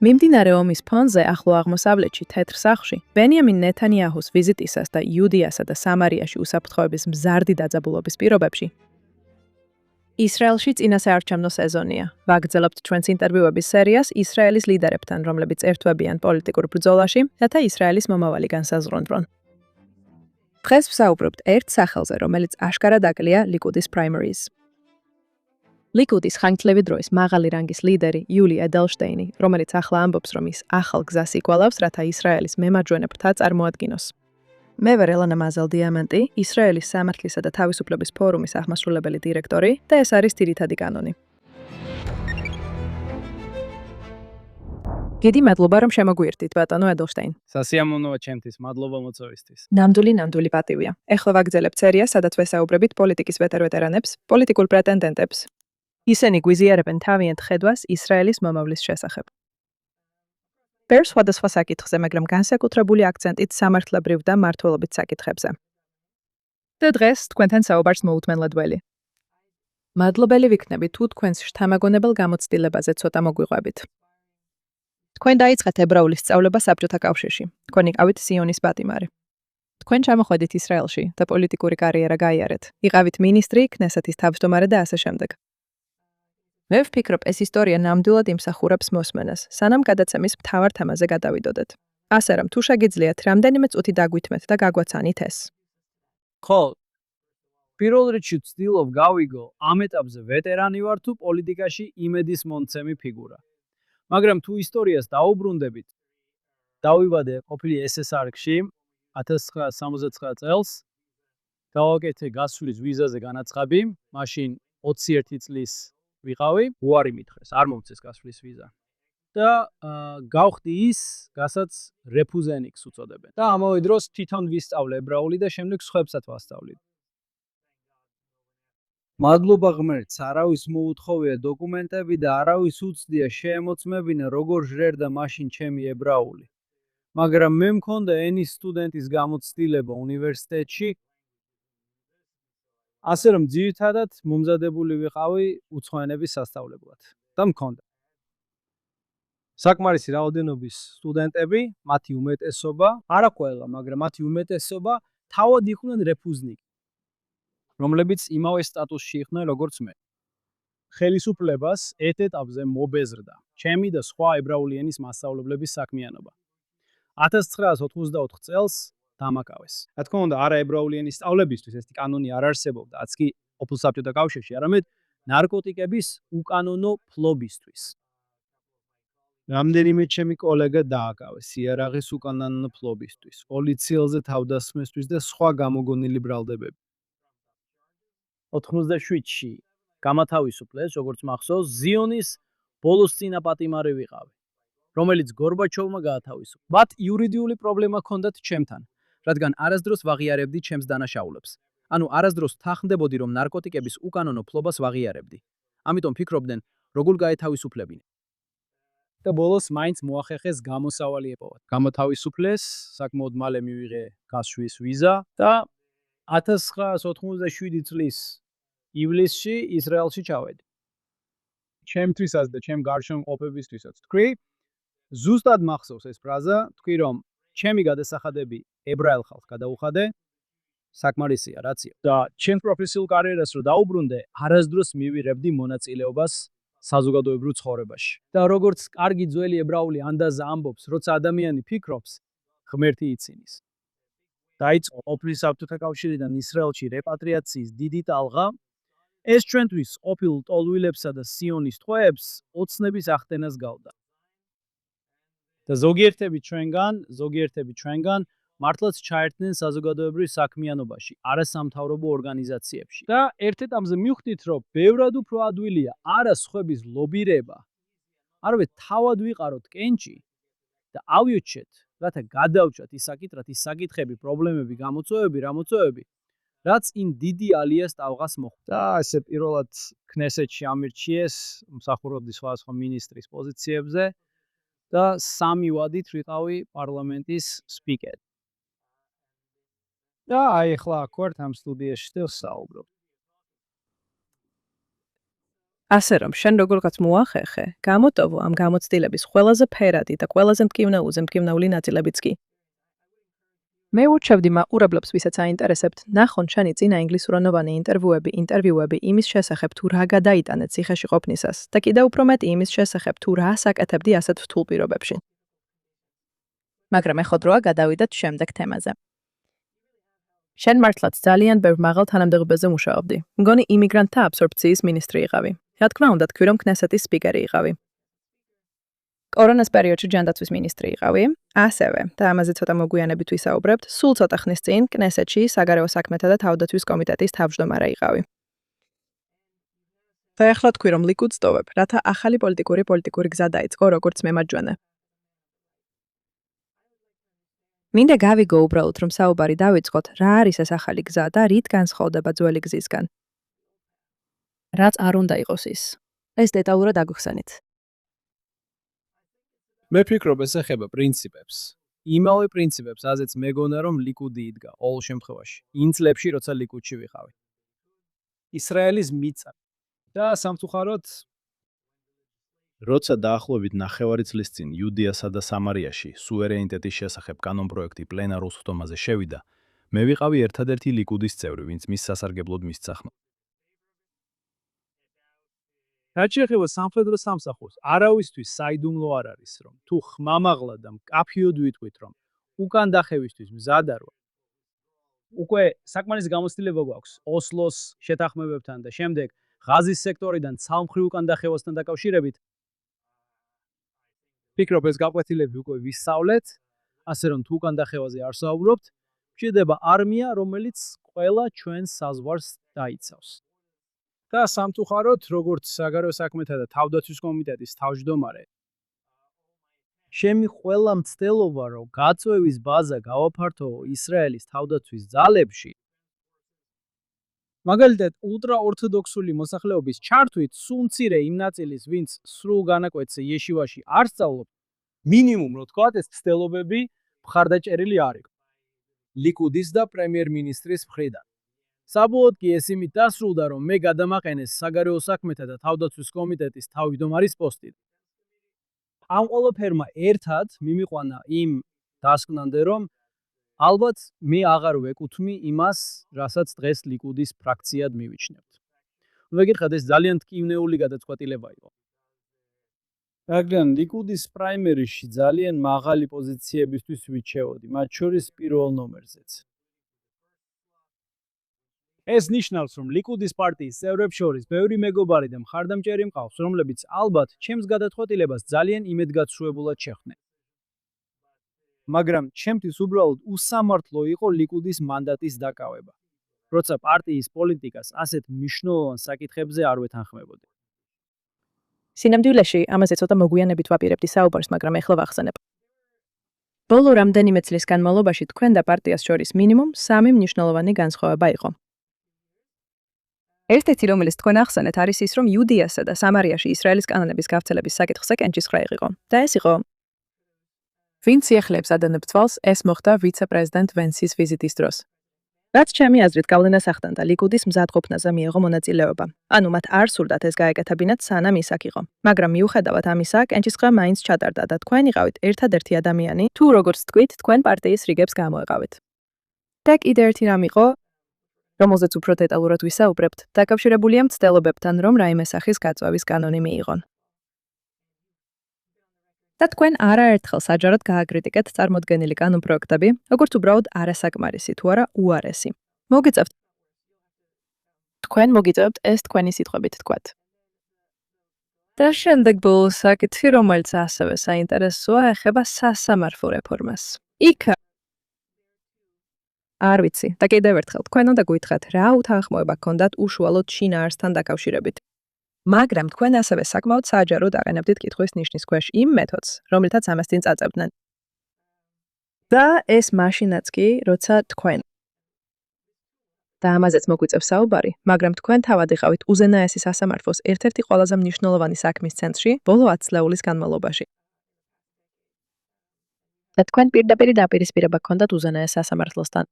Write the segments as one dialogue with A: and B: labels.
A: მიმდინარე ომის ფონზე ახლო აღმოსავლეთში თეთრ სახლში ბენიამინ ნეთანიაჰუს ვიზიტისას და იუდიასა და სამარიაში უსაფრთხოების მზარდი დაძაბულობის პირობებში ისრაელში წინასაარჩევნო სეზონია. ვაგრძელებთ ჩვენს ინტერვიუების სერიას ისრაელის ლიდერებთან, რომლებიც ერთვებიან პოლიტიკურ ბრძოლაში, რათა ისრაელის მომავალი განსაზღვრონ. დღეს ვსაუბრობთ ერთ სახელზე, რომელიც აშკარად აკლია ლიკუდის პრაიმერიз. ლიკუდის ხანგრძლივი დროის მაღალი რანგის ლიდერი იული ედელშტეინი, რომელიც ახლა ამბობს, რომ ის ახალ გზას იკვალავს, რათა ისრაელის მემარჯვენე ფრთა წარმოადგინოს. მე ვარ ელანა მაზალდიამანტი, ისრაელის სამართლისა და თავისუფლების ფორუმის აღმასრულებელი დირექტორი და ეს არის ძირითადი კანონი. დიდი მადლობა, რომ შემოგვიერთდით, ბატონო ედელშტეინ.
B: სასიამოვნოა ჩემთვის, მადლობა მოწვევისთვის.
A: ნამდვილი პატივია. ეხლა ვაგრძელებთ სერიას, სადაც ვესაუბრებით პოლიტიკის ვეტერანებს, პოლიტიკურ პრეტენდენტებს. ისინი გვიზიარებენ თავიანთ ხედვას ისრაელის მომავლის შესახებ. ბევრ სხვადასხვა საკითხზე, მაგრამ განსაკუთრებული აქცენტით სამართლებრივ და მმართველობით საკითხებზე. და დღეს თქვენთან საუბარს მოუთმენლად ველი. მადლობელი ვიქნები თუ თქვენს შთამაგონებელ გამოცდილებაზე ცოტა მოგვიყვებით. თქვენ დაიწყეთ ებრაულის სწავლება საბჭოთა კავშირში. თქვენ იყავით სიონის პატიმარი. თქვენ ჩამოხვედით ისრაელში და პოლიტიკური კარიერა გაიარეთ. იყავით მინისტრი, ქნესეთის თავმჯდომარე და ასე შემდეგ. მე ვფიქრობ, ეს ისტორია ნამდვილად იმსახურებს მოსმენას, სანამ გადაცემის მთავარ თემაზე გადავიდოდეთ. ასე რომ, თუ შეგიძლიათ, რამდენიმე წუთი დაგვითმეთ და გაგვაცანით ეს.
B: ხო, პირველ რიგში ვცდილობ გავიგო, ამ ეტაპზე ვეტერანი ვარ თუ პოლიტიკაში იმედის მომცემი ფიგურა. მაგრამ თუ ისტორიას დაუბრუნდებით, დავიბადე ყოფილი SSR-ში 1979 წელს, გავაკეთე გასვლის ვიზაზე განაცხადი, მაშინ 21 წლის ვიყავი, უარი მითხრეს, არ მომწეს გასვლის ვიზა. და გავხდი ის, რასაც რეფუზენიკს უწოდებენ. და ამავე დროს თვითონ ვისწავლე ებრაული და შემდეგ სხვებსაც ვასწავლი. მადლობა ღმერთს, არავის მოუთხოვია დოკუმენტები და არავის უცდია შეემოწმებინა როგორ ჟღერდა მაშინ ჩემი ებრაული. მაგრამ მე მქონდა ენის სტუდენტის გამოცდილება უნივერსიტეტში, ასე რომ ძირითადად მომზადებული ვიყავი უცხოენების სასწავლებლად და მქონდა. საკმარისი რაოდენობის სტუდენტები, მათი უმეტესობა, არა ყველა, მაგრამ მათი უმეტესობა თავად იყვნენ რეფუზნიკი, რომლებიც იმავე სტატუსში იყვნენ როგორც მე. ხელისუფლებას ერთ ეტაპზე მობეზრდა ჩემი და სხვა ებრაული ენის მასწავლებლების საქმიანობა. 1994 წელს დამაკავეს. რა თქმა უნდა, არა ებრაული ენის სწავლებისთვის ეს კანონი არ არსებობდა, არც კი ყოფილ საბჭოთა კავშირში, არამედ ნარკოტიკების უკანონო ფლობისთვის. რამდენიმე ჩემი კოლეგა დააკავეს იარაღის უკანონო ფლობისთვის, პოლიციელზე თავდასხმისთვის და სხვა გამოგონილი ბრალდებები. 97-ში გამათავისუფლეს, როგორც მახსოვს, ზიონის ბოლოს წინაპატიმარი ვიყავი, რომელიც გორბაჩოვმა გაათავისუფლა. მათ იურიდიული პრობლემა ჰქონდათ ჩემთან, რადგან არასდროს ვაღიარებდი ჩემს დანაშაულებს. ანუ არასდროს თანხმდებოდი, რომ ნარკოტიკების უკანონო ფლობას ვაღიარებდი. ამიტომ ფიქრობდნენ, როგორ გაეთავისუფლებინე. და ბოლოს მაინც მოახერხეს გამოსავალი ეპოვათ. გამოთავისუფლეს, საკმაოდ მალე მივიღე გასვლის ვიზა და 1997 წლის ივლისში ისრაელში ჩავედი. ჩემთვისაც და ჩემ გარშემო მყოფებისთვისაც თქვი, ზუსტად მახსოვს ეს ფრაზა, თქვი რომ ჩემი გადასახადები ებრაელ ხალხს გადაუხადე, საკმარისია, რაცია. და ჩემ პროფესიულ კარიერას რო დაუბრუნდე, არასდროს მივიღებდი მონაწილეობას საზოგადოებრივ ცხოვრებაში. და როგორც კარგი ძველი ებრაული ანდაზა ამბობს, როცა ადამიანი ფიქრობს, ღმერთი ცინის. დაიწყო ყოფილი საბჭოთა კავშირიდან ისრაელში რეპატრიაციის დიდი ტალღა. ეს ჩვენთვის ყოფილ ტოლვილებსა და სიონის ტყვეებს ოცნების ახდენას გავდა. და ზოგიერთები ჩვენგან მართლაც ჩაერთნენ საზოგადოებრივ საქმიანობაში, არასამთავრობო ორგანიზაციებში. და ერთ ეტაპზე მივხვდით, რომ ბევრად უფრო ადვილია არა სხვების ლობირება, არამედ თავად ვიყაროთ კენჭი და ავიოჩეთ, რათა გადავჭათ ის საკითხები, პრობლემები, გამოწვევები, რაც იმ დიდი ალიას ტალღას მოხვდა. და ესე პირველად ქნესეთში ამირჩიეს მსახურობდი სხვადასხვა მინისტრის პოზიციებზე და 3 ვადით ვიყავი პარლამენტის სპიკერი. და ახლა აქ ვართ ამ სტუდიაში და ვსაუბრობ.
A: ასე რომ შენ როგორღაც მოახერხე, გამოტოვო ამ გამოცდილების ყველაზე ფერადი და ყველაზე მტკივნეული ნაწილებიც კი. მე ურჩევდი მაყურებლებს, ვისაც აინტერესებთ, ნახონ შენი წინა ინგლისურენოვანი ინტერვიუები იმის შესახებ, თუ რა გადაიტანეთ ციხეში ყოფნისას და კიდევ უფრო მეტი იმის შესახებ, თუ რას აკეთებდი ასეთ რთულ პირობებში. მაგრამ ეხლა დროა გადავიდეთ შემდეგ თემაზე. შენ მართლაც ძალიან ბევრ მაღალ თანამდებობაზე მუშაობდი. მგონი იმიგრანტთა აბსორბციის მინისტრი იყავი. რა თქმა უნდა, თქვი რომ ქნესეთის სპიკერი იყავი. კორონას პერიოდში ჯანდაცვის მინისტრი იყავი, ასევე და ამაზე ცოტა მოგვიანებით ვისაუბრებთ, სულ ცოტა ხნის წინ კნესეთში საგარეო საქმეთა და თავდაცვის კომიტეტის თავმჯდომარე იყავი. და ახლა თქვი რომ ლიკუდს ტოვებ, რათა ახალი პოლიტიკური გზა დაიწყო როგორც მემარჯვენე. მინდა გავიგო უბრალოდ რომ საუბარი დავიწყოთ, რა არის ეს ახალი გზა და რით განსხვავდება ძველი გზისგან. რაც არ უნდა იყოს ის. ეს დეტალურად აგვიხსენით.
B: მე ვფიქრობ, ეს ეხება პრინციპებს. იმავე პრინციპებს, აზეც მეგონა რომ ლიკუდი იდგა ყოველ შემთხვევაში. იმ წლებში, როცა ლიკუდში ვიყავი. ისრაელის მიწა და სამწუხაროდ როცა დაახლოებით 9 წლის წინ იუდეასა და სამარიაში სუვერენიტეტის შესახებ კანონპროექტი პლენარულ სხდომაზე შევიდა, მე ვიყავი ერთადერთი ლიკუდის წევრი, ვინც მის სასარგებლოდ მისცა ხმა. რაც შეეხება სამხედრო სამსახურს, არავისთვის საიდუმლო არ არის, რომ თუ ხმამაღლა და მკაფიოდ ვიტყვით, რომ უკან დახევისთვის მზად არ ვარ. უკვე საკმარისი გამოცდილება გვაქვს ოსლოს შეთანხმებებთან და შემდეგ ღაზის სექტორიდან ცალმხრივ უკან დახევასთან დაკავშირებით. ვფიქრობ, ეს გაკვეთილები უკვე ვისწავლეთ, ასე რომ თუ უკან დახევაზე არ საუბრობთ, გვჭირდება არმია, რომელიც ყველა ჩვენს საზღვარს დაიცავს. და სამწუხაროდ, როგორც საგარეო საქმეთა და თავდაცვის კომიტეტის თავმჯდომარე, ჩემი ყველა მცდელობა, რომ გაწვევის ბაზა გავაფართოვო ისრაელის თავდაცვის ძალებში, მაგალითად, ულტრაორთოდოქსული მოსახლეობის ჩართვით სულ მცირე იმ ნაწილის, ვინც სრულ განაკვეთზე იეშივაში არ სწავლობ, მინიმუმ, რო თქვათ, ეს მცდელობები მხარდაჭერილი არ იყო. ლიკუდის და პრემიერ-მინისტრის მხრიდან. საბოლოოდ კი ეს იმით დასრულდა, რომ მე გადამაყენეს საგარეო საქმეთა და თავდაცვის კომიტეტის თავმჯდომარის პოსტი. ამ ყველაფერმა ერთად მიმიყვანა იმ დასკვნამდე, რომ ალბათ მე აღარ ვეკუთვნი იმას, რასაც დღეს ლიკუდის ფრაქციად მივიჩნევთ. ვეგერხად, ეს ძალიან მტკივნეული გადაწყვეტილება იყო. მაგრამ ლიკუდის პრაიმერიში ძალიან მაღალი პოზიციებისთვის ვიჩეოდი, მათ შორის პირველ ნომერზეც. ეს ნიშნავს, რომ ლიკუდის პარტიის წევრებს შორის ბევრი მეგობარი და მხარდამჭერი მყავს, რომლებიც ალბათ ჩემს გადაწყვეტილებას ძალიან იმედგაცრუებულად შეხვდნენ. მაგრამ ჩემთვის უბრალოდ უსამართლო იყო ლიკუდის მანდატის დაკავება, როცა პარტიის პოლიტიკას ასეთ მნიშვნელოვან საკითხებზე არ ვეთანხმებოდი.
A: სინამდვილეში ამაზე ცოტა მოგვიანებით ვაპირებდი საუბარს, მაგრამ ეხლა ვახსენებ. ბოლო რამდენიმე წლის განმავლობაში თქვენ და პარტიას შორის მინიმუმ 3 მნიშვნელოვანი განსხვავება იყო. ერთ-ერთი, რომელიც თქვენ ახსენეთ, არის ის, რომ იუდეასა და სამარიაში ისრაელის კანონების გავრცელების საკითხზე კენჭისყრა იყო. და ეს იყო ვინც ეხლებს ადანებს თვალს, ეს მოხდა ვიცე-პრეზიდენტ ვენსის ვიზიტის დროს. რაც ჩემი აზრით გავლენას ახდენდა ლიკუდის მზადყოფნაზე მიიღო მონაწილეობა. ანუ მათ არ სურდათ ეს გაეკეთებინათ, სანამ ის აქ იყო. მაგრამ მიუხედავად ამისა, კენჭისყრა მაინც ჩატარდა და თქვენ იყავით ერთადერთი ადამიანი, თუ როგორც თქვით, თქვენ პარტიის რიგებს გამოეყავით. და კიდევ ერთი რამ იყო, რომელზეც უფრო დეტალურად ვისაუბრებთ, დაკავშირებულია მცდელობებთან, რომ რაიმე სახის გაწვევის კანონი მიიღონ. და თქვენ არაერთხელ საჯაროდ გააკრიტიკეთ წარმოდგენილი კანონპროექტები, როგორც უბრალოდ არასაკმარისი თუ არა უარესი. თქვენ მოგიწევთ ეს თქვენი სიტყვებით თქვათ. და შემდეგ ბოლო საკითხი, რომელიც ასევე საინტერესოა, ეხება სასამართლო რეფორმას. იქ არ ვიცი, და კიდევ ერთხელ თქვენ უნდა გვითხრათ, რა უთანხმოება გქონდათ უშუალოდ შინაარსთან დაკავშირებით. მაგრამ თქვენ ასევე საკმაოდ საჯაროდ აყენებდით კითხვის ნიშნის ქვეშ იმ მეთოდს, რომლითაც ამას წინ წაწევდნენ. და ეს მაშინაც კი, როცა თქვენ და ამაზეც მოგვიწევს საუბარი, მაგრამ თქვენ თავად იყავით უზენაესი სასამართლოს ერთ-ერთი ყველაზე მნიშვნელოვანი საქმის ცენტრში ბოლო 10 წლეულის განმავლობაში. და თქვენ პირდაპირ დაპირისპირება გქონდათ უზენაეს სასამართლოსთან.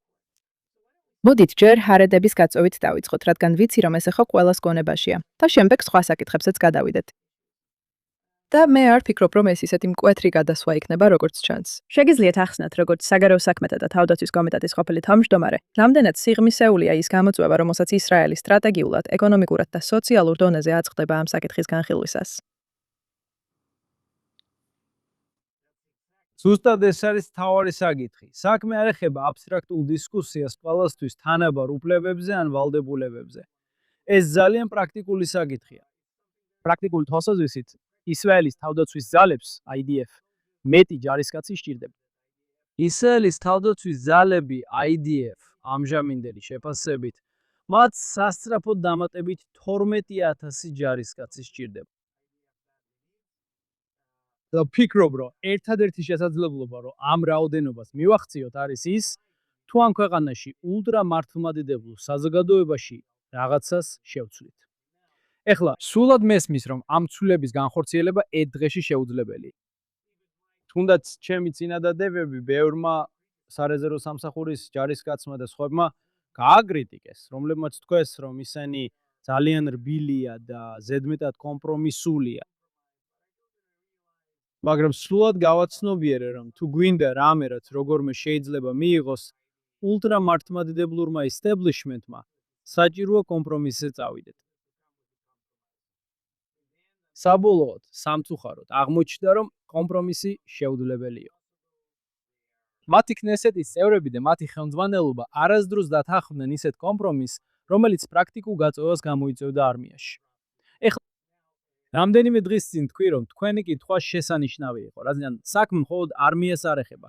A: მოდით ჯერ ჰარედების გაწევით დავიწყოთ, რადგან ვიცი, რომ ეს ახლა ყველას გონებაშია და შემდეგ სხვა საკითხებსაც გადავიდეთ. და მე არ ფიქრობ, რომ ეს ისეთი მკვეთრი გადასვლა იქნება, როგორც ჩანს. შეგიძლიათ ახსნათ, როგორც საგარეო საქმეთა და თავდაცვის კომიტეტის ყოფილი თავმჯდომარე, რამდენად სიღრმისეულია ის გამოწვევა, რომელსაც ისრაელი სტრატეგიულად, ეკონომიკურად და სოციალურ დონეზე აწყდება ამ საკითხის განხილვისას.
B: ზუსტად ეს არის მთავარი საკითხი. საქმე არ ეხება აბსტრაქტულ დისკუსიას ყველასთვის თანაბარ უფლებებზე ან ვალდებულებებზე. ეს ძალიან პრაქტიკული საკითხია. პრაქტიკული თვალსაზრისით, ისრაელის თავდაცვის ძალებს IDF მეტი ჯარისკაცი სჭირდება. ისრაელის თავდაცვის ძალები IDF ამჟამინდელი შეფასებით მათ სასწრაფოდ დამატებით 12,000 ჯარისკაცი სჭირდება. და ფიქრობ, რომ ერთადერთი შესაძლებლობა, რომ ამ რაოდენობას მივახციოთ, არის ის, თუ ამ ქვეყანაში ულტრა მართლმადიდებულ საზოგადოებაში რაღაცას შევცვლით. ეხლა, სულად მესმის, რომ ამ ცვლილების განხორციელება ერთ დღეში შეუძლებელია. თუნდაც ჩემი წინადადებები ბევრმა სარეზერვო სამსახურის ჯარისკაცმა და სხვებმა გააკრიტიკეს, რომლებმაც თქვეს, რომ ისინი ძალიან რბილია და ზედმეტად კომპრომისულია. მაგრამ სულად გავაცნობიერე, რომ თუ გვინდა რამე, რაც როგორმე შეიძლება მიიღოს, ულტრა მართლმადიდებლურმა establishment-მა საჭიროა კომპრომისზე წავიდეთ. საბოლოოდ, სამწუხაროდ, აღმოჩნდა, რომ კომპრომისი შეუძლებელია. მათი ქნესეთის წევრები და მათი ხელმძღვანელობა არასდროს დათანხმდნენ ისეთ კომპრომისს, რომელიც პრაქტიკულ გაწევას გამოიწვევდა არმიაში. რამდენიმე დღის წინ თქვი, რომ თქვენი კითხვა შესანიშნავი იყო, რადგან საქმე მხოლოდ არმიას არ ეხება.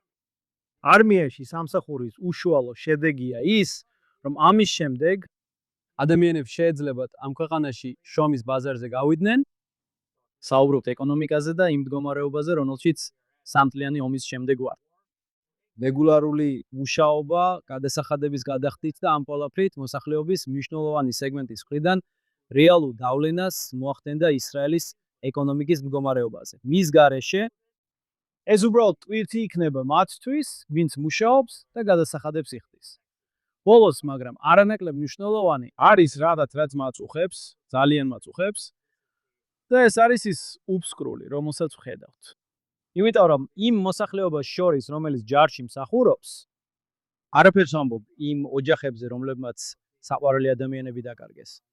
B: არმიაში სამსახურის უშუალო შედეგია ის, რომ ამის შემდეგ ადამიანებს შეეძლებათ ამ ქვეყანაში შრომის ბაზარზე გავიდნენ, საუბრობთ ეკონომიკაზე და იმ მდგომარეობაზე, რომელშიც სამწლიანი ომის შემდეგ ვართ. რეგულარული მუშაობა, გადასახადების გადახდით და ამ ყველაფრით მოსახლეობის მნიშვნელოვანი სეგმენტის მხრიდან რეალურ დავლენას მოახდენდა ისრაელის ეკონომიკის მდგომარეობაზე. მის გარეშე ეს უბრალოდ ტვირთი იქნება მათთვის, ვინც მუშაობს და გადასახადებს იხდის. ბოლოს, მაგრამ არანაკლებ მნიშვნელოვანი არის რაც მათ უხებს, ძალიან მათ უხებს და ეს არის ის უბსკრული, რომელსაც ვხედავთ. იმიტომ რომ იმ მოსახლეობას შორის, რომელიც ჯარში მსახურობს, არაფერს ვამბობ იმ ოჯახებზე, რომლებმაც საყვარელი ადამიანები დაკარგეს.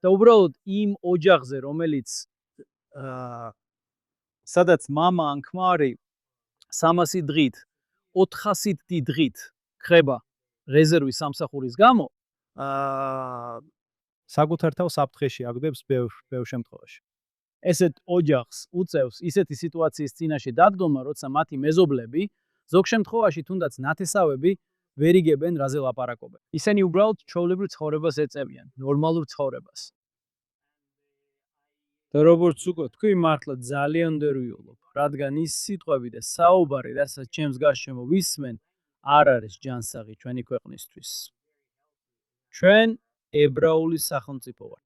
B: და უბრალოდ იმ ოჯახზე, რომელიც სადაც მამა ან ქმარი 300 დღით, 400 დღით ხება რეზერვის სამსახურის გამო, საკუთარ თავს საფრთხეში აგდებს ბევრ შემთხვევაში. ესეთ ოჯახს უწევს ისეთი სიტუაციის წინაშე დადგომა, როცა მათი მეზობლები, ზოგ შემთხვევაში თუნდაც ნათესავები ვერ იგებენ რაზე ლაპარაკობენ. ისინი უბრალოდ ჩვეულებრივ ცხოვრებას ეწევიან, ნორმალურ ცხოვრებას. და როგორც უკვე თქვი, მართლა ძალიან ვერ ვიულობ, რადგან ის სიტყვები და საუბარი, რასაც ჩემს გარშემო ვისმენ, არ არის ჯანსაღი ჩვენი ქვეყნისთვის. ჩვენ ებრაული სახელმწიფო ვართ.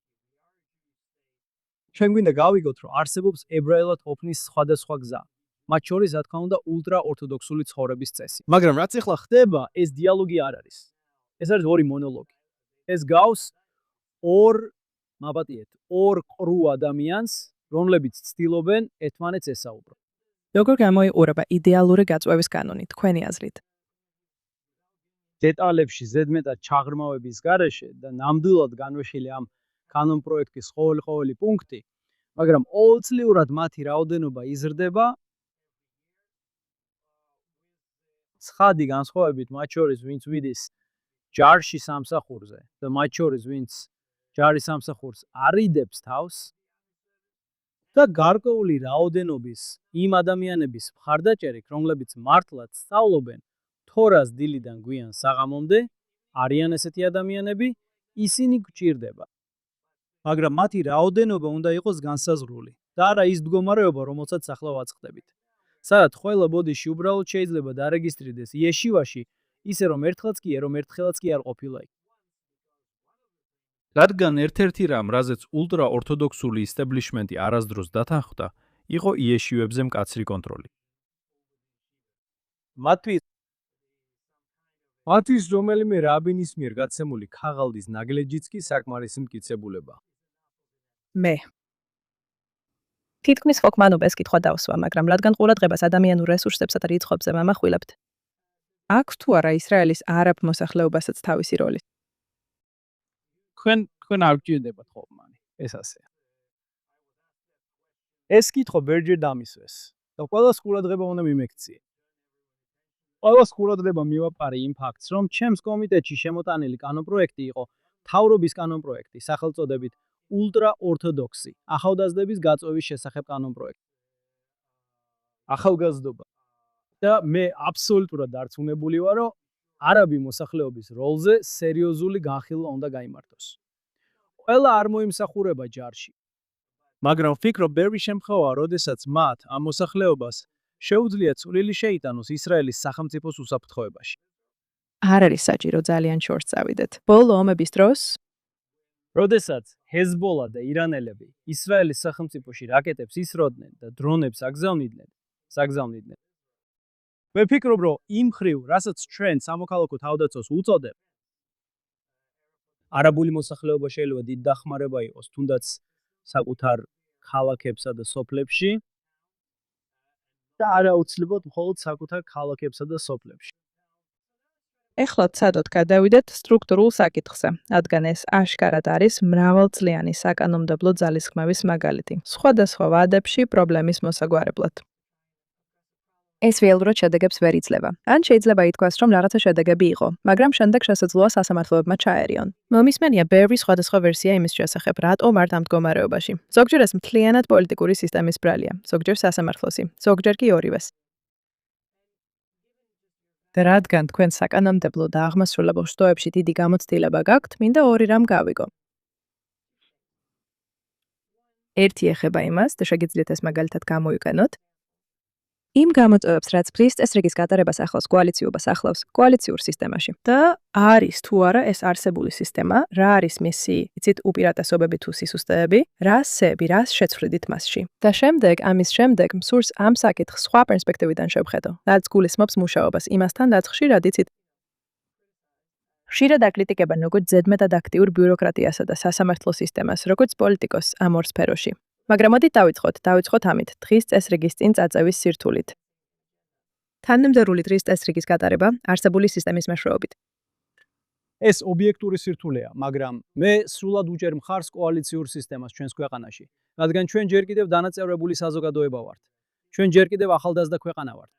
B: ჩვენ გვინდა გავიგოთ, რომ არსებობს ებრაელად ყოფნის სხვადასხვა გზა. მათ შორის, რა თქმა უნდა, ულტრა ორთოდოქსული ცხოვრების წესი. მაგრამ რაც ახლა ხდება, ეს დიალოგი არ არის. ეს არის ორი მონოლოგი. ეს გავს ორ ყრუ ადამიანს, რომლებიც ცდილობენ ერთმანეთს ესაუბრონ.
A: როგორ გამოიყურება იდეალური გაწვევის კანონი თქვენი აზრით?
B: დეტალებში ზედმეტად ჩაღრმავების გარეშე და ნამდვილად განვიხილე ამ კანონ პროექტის ყოველი პუნქტი, მაგრამ აუცილებლად მათი რაოდენობა იზრდება. ცხადი განსხვავებით მათ შორის, ვინც ვიდის ჯარში სამსახურზე და მათ შორის, ვინც ჯარის სამსახურს არიდებს თავს და გარკვეული რაოდენობის იმ ადამიანების მხარდაჭერით, რომლებიც მართლაც სწავლობენ თორას დილიდან გვიან საღამომდე, არიან ესეთი ადამიანები, ისინი გვჭირდება. მაგრამ მათი რაოდენობა უნდა იყოს განსაზღვრული და არა ის მდგომარეობა, რომელსაც ახლა ვაწყდებით. სადაც ყველა ბოდიში უბრალოდ შეიძლება დარეგისტრირდეს იეშივაში, ისე რომ ერთხელაც კი არ ყოფილა იქ.
C: რადგან ერთ-ერთი რამ, რაზეც ულტრა ორთოდოქსული establishment-ი არასდროს დათანხმდა, იყო იეშივებზე მკაცრი კონტროლი.
B: მათთვის რომელიმე რაბინის მიერ გაცემული ქაღალდის ნაგლეჯიც კი საკმარისი მტკიცებულება.
A: მე. თითქმის ხოკმანობა ეს კითხვა დავსვა, მაგრამ რადგან ყურადღებას ადამიანურ რესურსებსა და რიცხვებზე ვამახვილებთ, აქვს თუ არა ისრაელის არაბ მოსახლეობასაც თავისი როლი?
B: თქვენ არ გჭირდებათ ხოკმანი, ეს ასეა. ეს კითხვა ბერჯერ დამისვეს და ყველას ყურადღება უნდა მიმექციე. ყველას ყურადღება მივაპარე იმ ფაქტს, რომ ჩემს კომიტეტში შემოტანილი კანონპროექტი იყო მთავრობის კანონპროექტი, სახელწოდებით ულტრა-ორთოდოქსი, ახალგაზრდების გაწვევის შესახებ კანონპროექტი. ახალგაზრდობა. და მე აბსოლუტურად დარწმუნებული ვარ, რომ არაბი მოსახლეობის როლზე სერიოზული განხილვა უნდა გაიმართოს. ყველა არ მოიმსახურება ჯარში. მაგრამ ვფიქრობ, ბევრი შემთხვევაა, როდესაც მათ ამ მოსახლეობას შეუძლია წვლილი შეიტანოს ისრაელის სახელმწიფოს უსაფრთხოებაში.
A: არ არის საჭირო ძალიან შორს წავიდეთ. ბოლო ომების დროს
B: როდესაც ჰეზბოლა და ირანელები ისრაელის სახელმწიფოში რაკეტებს ისროდნენ და დრონებს აგზავნიდნენ. მე ვფიქრობ, რომ იმ ხრივ, რასაც ჩვენ სამოქალაქო თავდაცვას უწოდებთ, არაბული მოსახლეობა შეიძლება დიდ დახმარება იყოს, თუნდაც საკუთარ ქალაქებსა და სოფლებში და არა აუცილებლად მხოლოდ საკუთარ ქალაქებსა და სოფლებში.
A: ეხლა ცადოთ გადავიდეთ სტრუქტურულ საკითხზე, რადგან ეს აშკარად არის მრავალწლიანი საკანონმდებლო ძალისხმევის მაგალითი, სხვადასხვა ვადებში პრობლემის მოსაგვარებლად. ეს ველურად შედეგებს ვერ იძლევა. ან შეიძლება ითქვას, რომ რაღაცა შედეგები იყო, მაგრამ შემდეგ შესაძლოა სასამართლოებმა ჩაერიონ. მომისმენია ბევრი სხვადასხვა ვერსია იმის შესახებ, რატომ არ ამ მდგომარეობაში. ზოგჯერ ეს მთლიანად პოლიტიკური სისტემის ბრალია, ზოგჯერ სასამართლოსი, ზოგჯერ კი ორივეს. და რადგან თქვენ საკანონმდებლო და აღმასრულებელ შტოებში დიდი გამოცდილება გაქვთ, მინდა ორი რამ გავიგო. ერთი ეხება იმას, და შეგიძლიათ ეს მაგალითად გამოიყენოთ. იმ გამოწვევებს, რაც ფრის წესრიგის გატარებას ახლავს კოალიციობას ახლავს კოალიციურ სისტემაში. და არის თუ არა ეს არსებული სისტემა, რა არის მისი, იცით, უპირატესობები თუ სისუსტეები, რა სები, რას შეცვლიდით მასში. და ამის შემდეგ მსურს ამ საკითხს სხვა პერსპექტივიდან შევხედო, რაც გულისხმობს მუშაობას იმასთან, რაც ხშირად იცით. ხშირად აკრიტიკებენ როგორც ზედმეტად აქტიურ ბიუროკრატიასა და სასამართლო სისტემას, როგორც პოლიტიკოს ამ ორ სფეროში. მაგრამ მოდით დავიწყოთ ამით, დღის წესრიგის წინ წაწევის სირთულით. თანმიმდევრული დღის წესრიგის გატარება არსებული სისტემის მეშვეობით.
B: ეს ობიექტური სირთულეა, მაგრამ მე სრულად უჭერ მხარს კოალიციურ სისტემას ჩვენს ქვეყანაში, რადგან ჩვენ ჯერ კიდევ დანაწევრებული საზოგადოება ვართ. ჩვენ ჯერ კიდევ ახალგაზრდა ქვეყანა ვართ.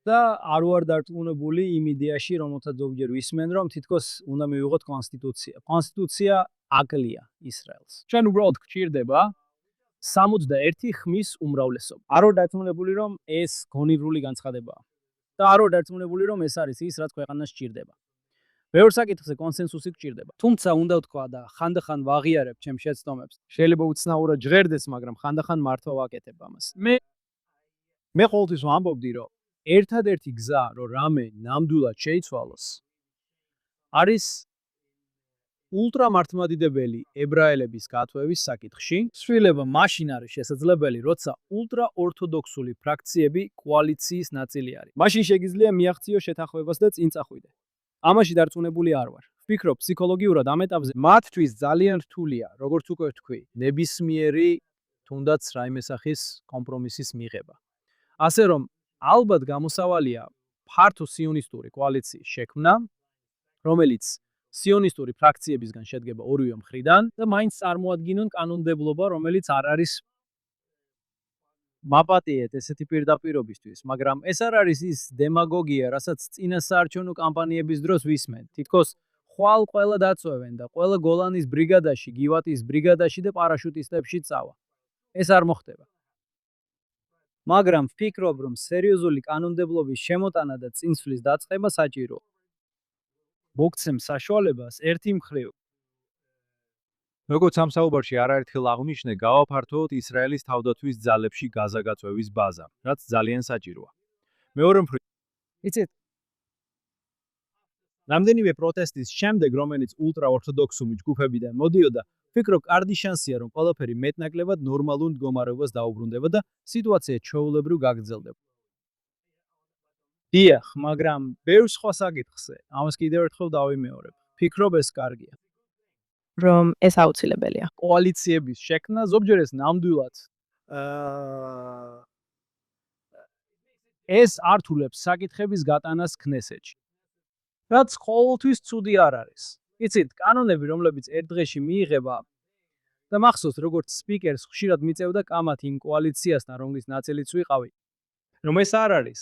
B: და არ ვარ დარწმუნებული იმ იდეაში, რომელთაც ზოგჯერ ვისმენ, რომ თითქოს უნდა მივიღოთ კონსტიტუცია. კონსტიტუცია აკლია ისრაელს. ჩვენ უბრალოდ გჭირდება 61 ხმის უმრავლესობა. არ ვარ დარწმუნებული, რომ ეს გონივრული განცხადებაა. და არ ვარ დარწმუნებული, რომ ეს არის ის, რაც ქვეყანას სჭირდება. ბევრ საკითხზე კონსენსუსი გჭირდება. თუმცა უნდა ვთქვა და ხანდახან ვაღიარებ ჩემს შეცდომებს. შეიძლება უცნაურად ჟღერდეს, მაგრამ ხანდახან მართლა ვაკეთებ ამას. მე ყოველთვის ვამბობდი, რომ ერთადერთი გზა, რომ რამე ნამდვილად შეიცვალოს, არის ულტრამართლმადიდებელი ებრაელების გათვევის საკითხში. ცვლილება მაშინ არის შესაძლებელი, როცა ულტრაორთოდოქსული ფრაქციები კოალიციის ნაწილი არის. მაშინ შეგიძლია მიაღწიო შეთანხმებას და წინ წახვიდე. ამაში დარწმუნებული არ ვარ. ვფიქრობ, ფსიქოლოგიურად ამ ეტაპზე მათთვის ძალიან რთულია, როგორც უკვე ვთქვი, ნებისმიერი თუნდაც რაიმე სახის კომპრომისის მიღება. ასე რომ ალბათ გამოსავალია ფართო სიონისტური კოალიციის შექმნა, რომელიც სიონისტური ფრაქციებისგან შედგება ორივე მხრიდან და მაინც წარმოადგინონ კანონმდებლობა, რომელიც არ არის მაპატიეთ ესეთი პირდაპირობისთვის, მაგრამ ეს არ არის ის დემაგოგია, რასაც წინასაარჩევნო კამპანიების დროს ვისმენთ. თითქოს ხვალ ყველა დაწვევენ და ყველა გოლანის ბრიგადაში, გივატის ბრიგადაში და პარაშუტისტებში წავა. ეს არ მოხდება. მაგრამ ვფიქრობ, რომ სერიოზული კანონმდებლობის შემოტანა და წინსვლის დაწყება საჭიროა. მოგცემ საშუალებას ერთი მხრივ.
C: როგორც ამ საუბარში არაერთხელ აღვნიშნე, გავაფართოვოთ ისრაელის თავდაცვის ძალებში გაზაგაწვევის ბაზა, რაც ძალიან საჭიროა. მეორე მხრივ,
B: იცით, რამდენიმე პროტესტის შემდეგ, რომელიც ულტრაორთოდოქსული ჯგუფებიდან მოდიოდა, ვფიქრობ, კარგი შანსია, რომ ყველაფერი მეტნაკლებად ნორმალურ მდგომარეობას დაუბრუნდება და სიტუაცია ჩვეულებრივ გაგრძელდება. დიახ, მაგრამ ბევრ სხვა საკითხზე. ამას კიდევ ერთხელ დავიმეორებ. ფიქრობ ეს კარგია.
A: რომ ეს აუცილებელია.
B: კოალიციების შექმნა ზოგჯერ ეს ნამდვილად ეს ართულებს საკითხების გატანას ქნესეთში. რაც ყოველთვის ცუდი არ არის. იცით, კანონები, რომლებიც ერთ დღეში მიიღება და მახსოვს, როგორც სპიკერს ხშირად მიწევდა კამათი იმ კოალიციასთან, რომლის ნაწილიც ვიყავი. რომ ეს არ არის,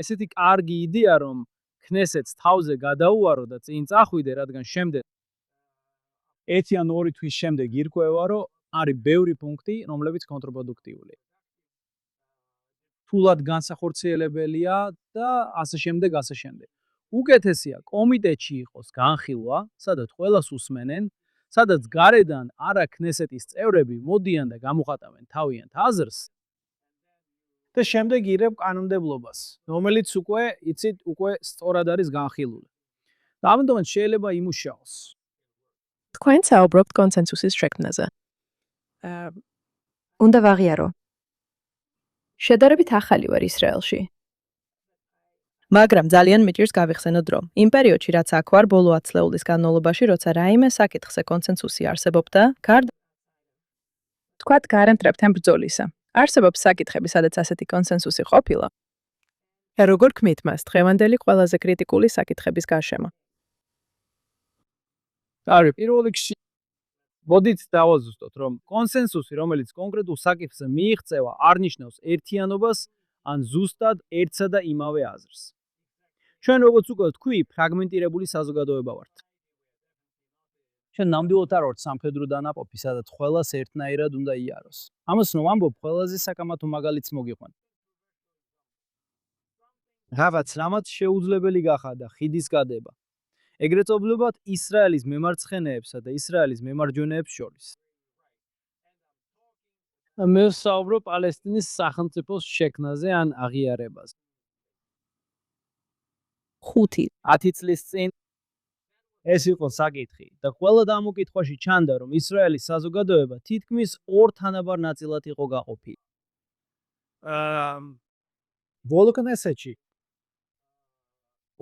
B: ესეთი კარგი იდეა, რომ ქნესეთს თავზე გადაუარო და წინ წახვიდე, რადგან შემდეგ 1 ან 2 თვის შემდეგ ირკვევა, რომ არის ბევრი პუნქტი, რომლებიც კონტრპროდუქტიულია. თულად განსახორციელებელია და ასე შემდეგ, ასე შემდეგ. უკეთესია კომიტეტში იყოს განხილვა, სადაც ყველას უსმენენ, სადაც გარედან არა ქნესეთის წევრები მოდიან და გამოხატავენ თავიანთ აზრს და შემდეგ ირებ კანონმდებლობას, რომელიც უკვე, იცით, უკვე სწორად არის განხილული. და ამიტომაც შეიძლება იმუშაოს.
A: თქვენ საუბრობთ კონსენსუსის შექმნაზე. უნდა ვაღიარო. შედარებით ახალი ვარ ისრაელში. მაგრამ ძალიან მიჭირს გავიხსენო დრო. იმ პერიოდში, რაც აქ ვარ ბოლო 10 წლეულის განმავლობაში, როცა რაიმე საკითხზე კონსენსუსი არსებობდა, თქვათ გარემტრებთან ბრძოლისა. არსებობს საკითხები, სადაც ასეთი კონსენსუსი ყოფილა. და როგორ ქმნით მას დღევანდელი ყველაზე კრიტიკული საკითხების გარშემო?
B: არის პირველ რიგში მოდით დავაზუსტოთ, რომ კონსენსუსი, რომელიც კონკრეტულ საკითხზე მიიღწევა, არ ნიშნავს ერთიანობას ან ზუსტად ერთსა და იმავე აზრს. ჩვენ როგორც უკვე ვთქვი, ფრაგმენტირებული საზოგადოება ვართ. ჩვენ ნამდვილად არ ვართ სამხედრო დანაყოფი, სადაც ყველას ერთნაირად უნდა იაროს. ამას რომ ვამბობ, ყველაზე საკამათო მაგალითს მოგიყვან. რაღაც რამაც შეუძლებელი გახადა ხიდის გადება. ეგრეთ წოდდებათ ისრაელის მემარცხენეებსა და ისრაელის მემარჯვენეებს შორის. მე ვსაუბრობ პალესტინის სახელმწიფოს შექმნაზე ან აღიარებაზე. 5-10 წლის წინ ეს იყო საკითხი და ყველა დამოკითხვაში ჩანდა, რომ ისრაელის საზოგადოება თითქმის ორ თანაბარ ნაწილად იყო გაყოფილი. ბოლო კნესეთში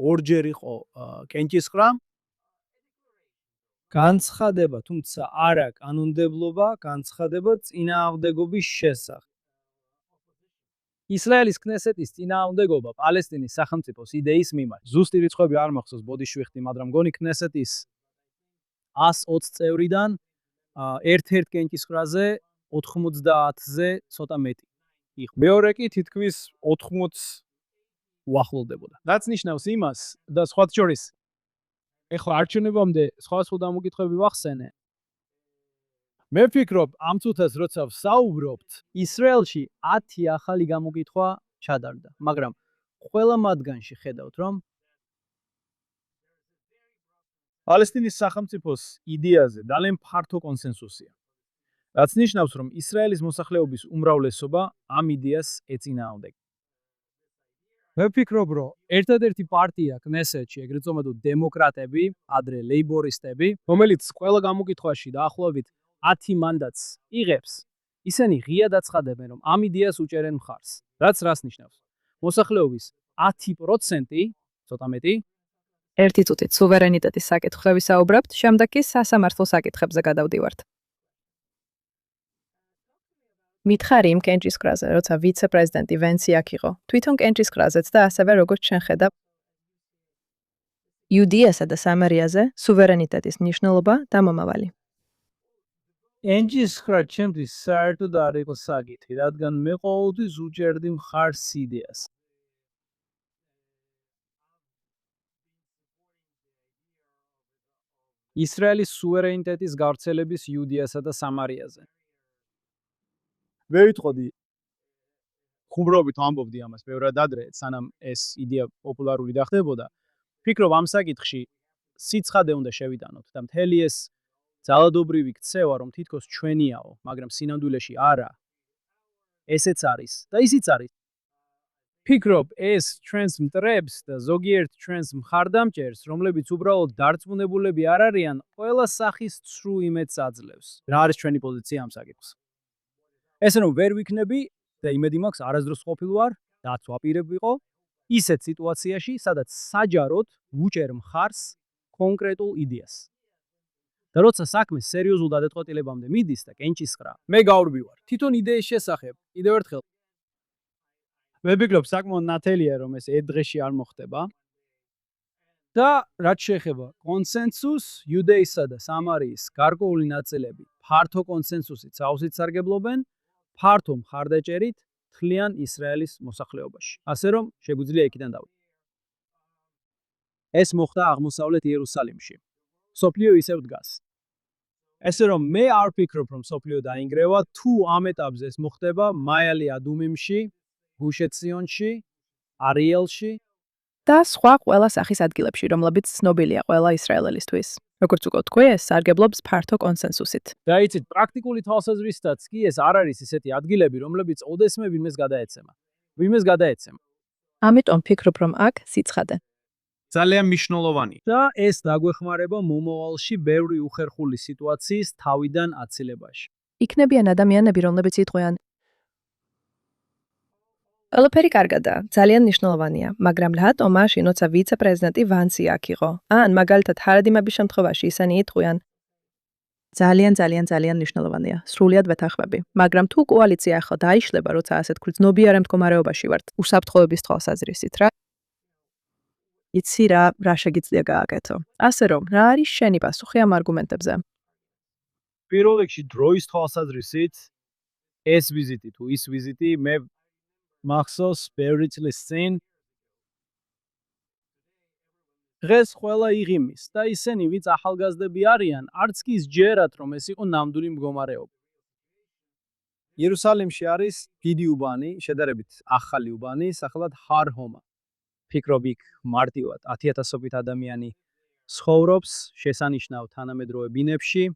B: ორჯერ იყო კენჭისყრა, განცხადება, თუმცა არა კანონმდებლობა, განცხადება წინააღმდეგობის შესახებ. ისრაელის კნესეთის წინააღმდეგობა პალესტინის სახელმწიფოს იდეის მიმართ. ზუსტი რიცხვები არ მახსოვს, ბოდიშვიხტი, მაგრამ მგონი კნესეთის 120 წევრიდან ერთ-ერთ კენჭისყრაზე 90-ზე ცოტა მეტი იყო. მეორე კი თითქმის 80 უახლოვდებოდა. რაც ნიშნავს იმას და სხვა შორის ეხლა არჩევნებამდე სხვადასხვა დამოკითხვები ვახსენე. მე ვფიქრობ, ამ წუთას როცა ვსაუბრობთ, ისრაელში 10 ახალი გამოკითხვა ჩადარდა, მაგრამ ყველა მათგანში ხედავთ, რომ პალესტინის სახელმწიფოს იდეაზე ძალიან ფართო კონსენსუსია. რაც ნიშნავს, რომ ისრაელის მოსახლეობის უმრავლესობა ამ იდეას ეწინააღმდეგება. მე ვფიქრობ, რომ ერთადერთი პარტია კნესეთში, ეგრეთ წოდებული დემოკრატები, ადრე ლეიბორისტები, რომელიც ყველა გამოკითხვაში დაახლოებით 10 მანდატს იღებს, ისინი ღიად აცხადებენ, რომ ამ იდეას უჭერენ მხარს. რას ნიშნავს? მოსახლეობის 10%, ცოტა მეტი,
A: ერთი წუთით სუვერენიტეტის საკითხზე ვისაუბრებთ, შემდეგ კი სასამართლო საკითხებზე გადავდივართ. მითხარი იმ კენჭისყრაზე, როცა ვიცე-პრეზიდენტი ვენსი აქ იყო, თვითონ კენჭისყრაზეც და ასევე როგორც ჩვენ ხედავ, იუდეასა და სამარიაზე სუვერენიტეტის მნიშვნელობა და მომავალი.
B: კენჭისყრა ჩემთვის საერთოდ არ იყო საკითხი, რადგან მე ყოველთვის უჭერდი მხარს იდეას. ისრაელის სუვერენიტეტის გავრცელების იუდეასა და სამარიაზე. მე ვიტყოდი ხუმრობით ვამბობდი ამას ბევრად ადრე, სანამ ეს იდეა პოპულარული დახდებოდა. ვფიქრობ ამ საკითხში სიცხადე უნდა შევიტანოთ და მთელი ეს ძალადობრივი ქცევა, რომ თითქოს ჩვენიაო, მაგრამ სინამდვილეში არა. ესეც არის და ისიც არის. ვფიქრობ ეს ჩვენს მტრებს და ზოგიერთ ჩვენს მხარდამჭერს, რომლებიც უბრალოდ დარწმუნებულები არ არიან, ყველა სახის ცრუ იმედს აძლევს. რა არის ჩვენი პოზიცია ამ საკითხს? ესე რომ ვერ ვიქნები და იმედი მაქვს არასდროს ყოფილვარ, რაც ვაპირებ ვიყო, ისეთ სიტუაციაში, სადაც საჯაროდ უჭერ მხარს კონკრეტულ იდეას. და როცა საქმე სერიოზულ დადაწყვეტილებამდე მიდის და კენჭისყრა, მე გავრბივარ თვითონ იდეის შესახებ. კიდევ ერთხელ მე ვფიქრობ, საკმაოდ ნათელია, რომ ეს ერთ დღეში არ მოხდება. და რაც შეეხება კონსენსუსს, იუდეისა და სამარიის გარკვეული ნაწილები ფართო კონსენსუსით საოცრად სარგებლობენ ფართო მხარდაჭერით მთლიან ისრაელის მოსახლეობაში. ასე რომ შეგვიძლია იქიდან დავიდეთ. ეს მოხდა აღმოსავლეთ იერუსალიმში. სოფლიო ისევ დგას. ესე რომ მე არ ვფიქრობ, რომ სოფლიო დაინგრევა, თუ ამ ეტაპზე ეს მოხდება მაიალი ადუმიმში, გუშეციონში, არიელში
A: და სხვა ყველა სახის ადგილებში, რომლებიც ცნობილია ყველა ისრაელელისთვის. როგორც უკვე თქვი, ეს სარგებლობს ფართო კონსენსუსით.
B: და იცით, პრაქტიკული თვალსაზრისითაც კი ეს არ არის ისეთი ადგილები, რომლებიც ოდესმე ვინმეს გადაეცემა. ვინმეს გადაეცემა.
A: ამიტომ ვფიქრობ, რომ აქ სიცხადე.
C: ძალიან მნიშვნელოვანი.
B: და ეს დაგვეხმარება მომავალში ბევრი უხერხული სიტუაციის თავიდან აცილებაში.
A: იქნებიან ადამიანები, რომლებიც იტყვიან ყველაფერი კარგადაა, ძალიან მნიშვნელოვანია, მაგრამ რატომ მაშინ, როცა ვიცე-პრეზიდენტი ვანსი აქ იყო? ან მაგალითად ჰარადიმების შემთხვევაში ისინი იტყვიან ძალიან მნიშვნელოვანია, სრულიად ვეთანხმები. მაგრამ თუ კოალიცია ახლა დაიშლება, როცა ასეთ გრძნობიარე მდგომარეობაში ვართ, უსაფრთხოების თვალსაზრისით, რა? იცი რა შეგიძლია გააკეთო? ასე რომ, რა არის შენი პასუხი ამ არგუმენტებზე?
B: პირველ რიგში დროის თვალსაზრისით ეს ვიზიტი თუ ის ვიზიტი მე მახსოვს ბევრი წლის წინ დღეს ყველა იღიმის და ისინი ვინც ახალგაზრდები არიან არც კი სჯერათ რომ ეს იყო ნამდვილი მდგომარეობა. იერუსალიმში არის დიდი უბანი, შედარებით ახალი უბანი, სახელად ჰარ-ჰომა. ფიქრობ იქ მარტივად 10,000-ობით ადამიანი ცხოვრობს, შესანიშნავ თანამედროვე ბინებში,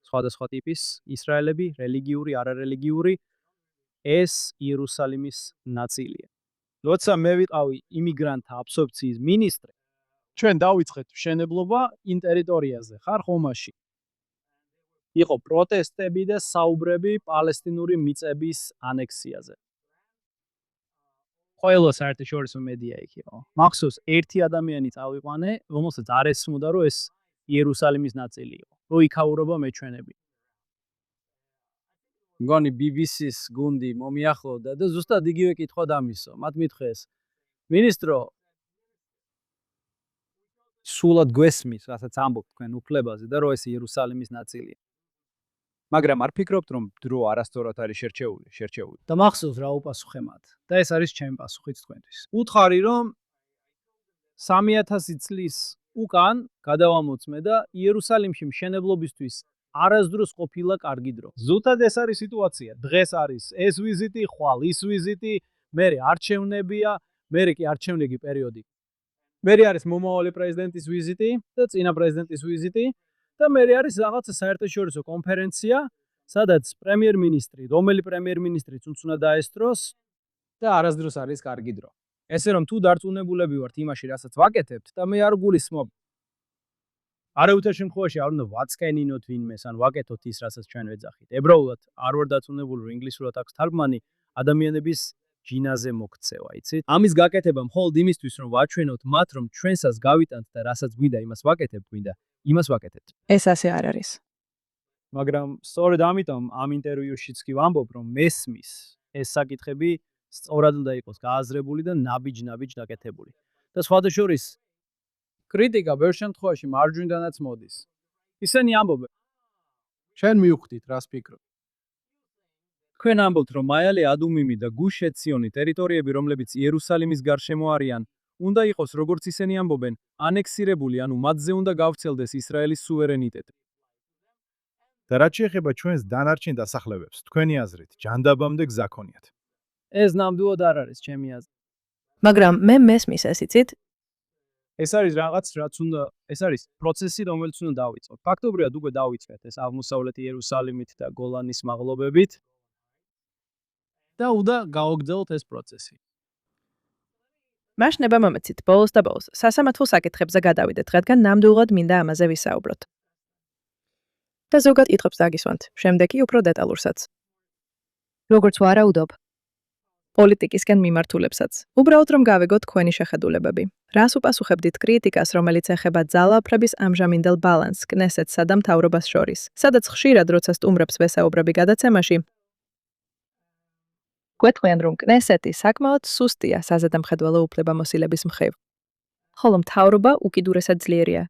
B: სხვადასხვა ტიპის ისრაელები, რელიგიური, არარელიგიური. ეს იერუსალიმის ნაწილია. როცა მე ვიყავი იმიგრანტთა აბსორბციის მინისტრი, ჩვენ დავიწყეთ მშენებლობა იმ ტერიტორიაზე, ხარ-ხომაში. იყო პროტესტები და საუბრები პალესტინური მიწების ანექსიაზე. ყველა საერთაშორისო მედია იქ იყო. მახსოვს ერთი ადამიანი წავიყვანე, რომელსაც არ ესმოდა, რომ ეს იერუსალიმის ნაწილი იყო. რო იქაურობა მეჩვენები. მგონი BBC-ს გუნდი მომიახლოვდა და ზუსტად იგივე კითხვა დამისო. მათ მithეს, მინისტრო, სულად გვესმის, რასაც ამბობთ თქვენ უფლებაზე და რომ ეს იერუსალიმის ნაწილია. მაგრამ არ ფიქრობთ, რომ დრო არასწორად არის შერჩეული. და მახსოვს რა უპასუხე მათ. და ეს არის ჩემი პასუხიც თქვენთვის. უთხარი რომ 3000 წლის უკან გადავამოწმე და იერუსალიმში მშენებლობისთვის არასდროს ყოფილა კარგი დრო. ზუსტად ეს არის სიტუაცია. დღეს არის ეს ვიზიტი, ხვალ ის ვიზიტი, მერე არჩევნებია, მერე კი არჩევნები პერიოდი. მერე არის მომავალი პრეზიდენტის ვიზიტი და წინა პრეზიდენტის ვიზიტი და მერე არის რაღაცა საერთაშორისო კონფერენცია, სადაც პრემიერ-მინისტრი, რომელი პრემიერ-მინისტრიც უნდა დაესწროს და არასდროს არის კარგი დრო. ესე რომ თუ დარწმუნებულები ვართ იმაში, რასაც ვაკეთებთ და მე არ გულისხმობ არავითარ შემთხვევაში არ უნდა ვაცკენინოთ ვინმეს ან ვაკეთოთ ის, რასაც ჩვენ ვეძახით. ებრაულად არ ვარ დაწუნებული, რომ ინგლისურად აქვს თარგმანი ადამიანების ჯინაზე მოქცევა, იცით? ამის გაკეთება მხოლოდ იმისთვის, რომ ვაჩვენოთ მათ, რომ ჩვენსაც გავიტანთ და რასაც გვინდა, იმას ვაკეთებთ, გვინდა, იმას ვაკეთებთ.
A: ეს ასე არ არის.
B: მაგრამ სწორედ ამიტომ ამ ინტერვიუშიც კი ვამბობ, რომ მესმის ეს საკითხები სწორად უნდა იყოს გააზრებული და ნაბიჯ-ნაბიჯ დაკეთებული. და სხვადასხვა კრიტიკა ბევრ შემთხვევაში მარჯვნიდანაც მოდის. ისინი ამბობენ, შენ მივხვდით, რას ფიქრობ. თქვენ ამბობთ, რომ მაიალი ადუმიმი და გუშ-ეციონი ტერიტორიები, რომლებიც იერუსალიმის გარშემო არიან, უნდა იყოს, როგორც ისინი ამბობენ, ანექსირებული, ანუ მათზე უნდა გავრცელდეს ისრაელის სუვერენიტეტი.
C: და რაც შეეხება ჩვენს დანარჩენ დასახლებებს, თქვენი აზრით, ჯანდაბამდე გზა ქონიათ.
B: ეს ნამდვილად არ არის ჩემი აზრით.
A: მაგრამ მე მესმის ეს იცით?
B: ეს არის რაღაც, რაც უნდა, ეს არის პროცესი, რომელიც უნდა დავიწყოთ. ფაქტობრივად უკვე დავიწყეთ ეს აღმოსავლეთ იერუსალიმით და გოლანის მაღლობებით. და უნდა გავაგრძელოთ ეს პროცესი.
A: მაშ ნება მომეცით, ბოლოს და ბოლოს, სასამართლო საკითხებზე გადავიდეთ, რადგან ნამდვილად მინდა ამაზე ვისაუბროთ. და ზოგად კითხვებს დაგისვამთ, შემდეგ კი უფრო დეტალურსაც.
D: როგორც ვარაუდობ,
A: პოლიტიკისკენ მიმართულებსაც. უბრალოდ რომ გავიგოთ თქვენი შეხედულებები. რას უპასუხებდით კრიტიკას, რომელიც ეხება ძალაუფლების ამჟამინდელ ბალანსს კნესეტსა და მთავრობას შორის, სადაც ხშირად როცა სტუმრებს ვესაუბრები გადაცემაში, გვეტყვიან, რომ კნესეტი საკმაოდ სუსტია საზედამხედველო უფლებამოსილების მხრივ, ხოლო მთავრობა უკიდურესად ძლიერია.